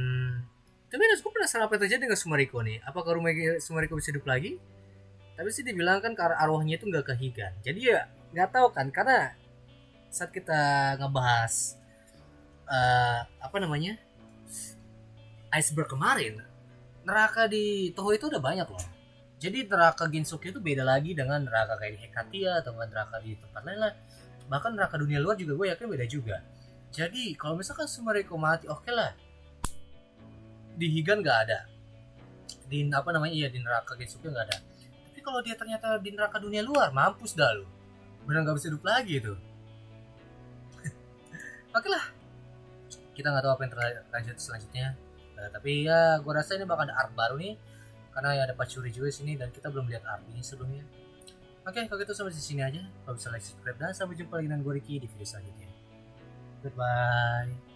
S1: tapi gue penasaran apa yang terjadi dengan Sumariko nih. Apakah rumah Sumariko bisa hidup lagi? Tapi sih dibilang kan karena arwahnya itu nggak ke Higan. Jadi ya nggak tahu kan, karena saat kita ngebahas apa namanya iceberg kemarin, neraka di Touhou itu udah banyak loh. Jadi neraka Ginsuke itu beda lagi dengan neraka kayak di Hekatia atau neraka di tempat lain lah. Bahkan neraka dunia luar juga gue yakin beda juga. Jadi kalau misalkan Sumariko mati, oke lah. Di Higan nggak ada. Di apa namanya, iya di neraka Ginsuke nggak ada. Tapi kalau dia ternyata di neraka dunia luar, mampus dah lu. Bener nggak bisa hidup lagi itu. Oke lah. Kita nggak tahu apa yang terlanjut selanjutnya. Tapi ya gue rasa ini bakal ada arc baru nih, karena ya ada Pacuri juga sini dan kita belum lihat arc ini sebelumnya. Oke, kalau gitu sampai di sini aja. Kalau bisa like, subscribe, dan sampai jumpa lagi dengan gue Ricky di video selanjutnya. Goodbye.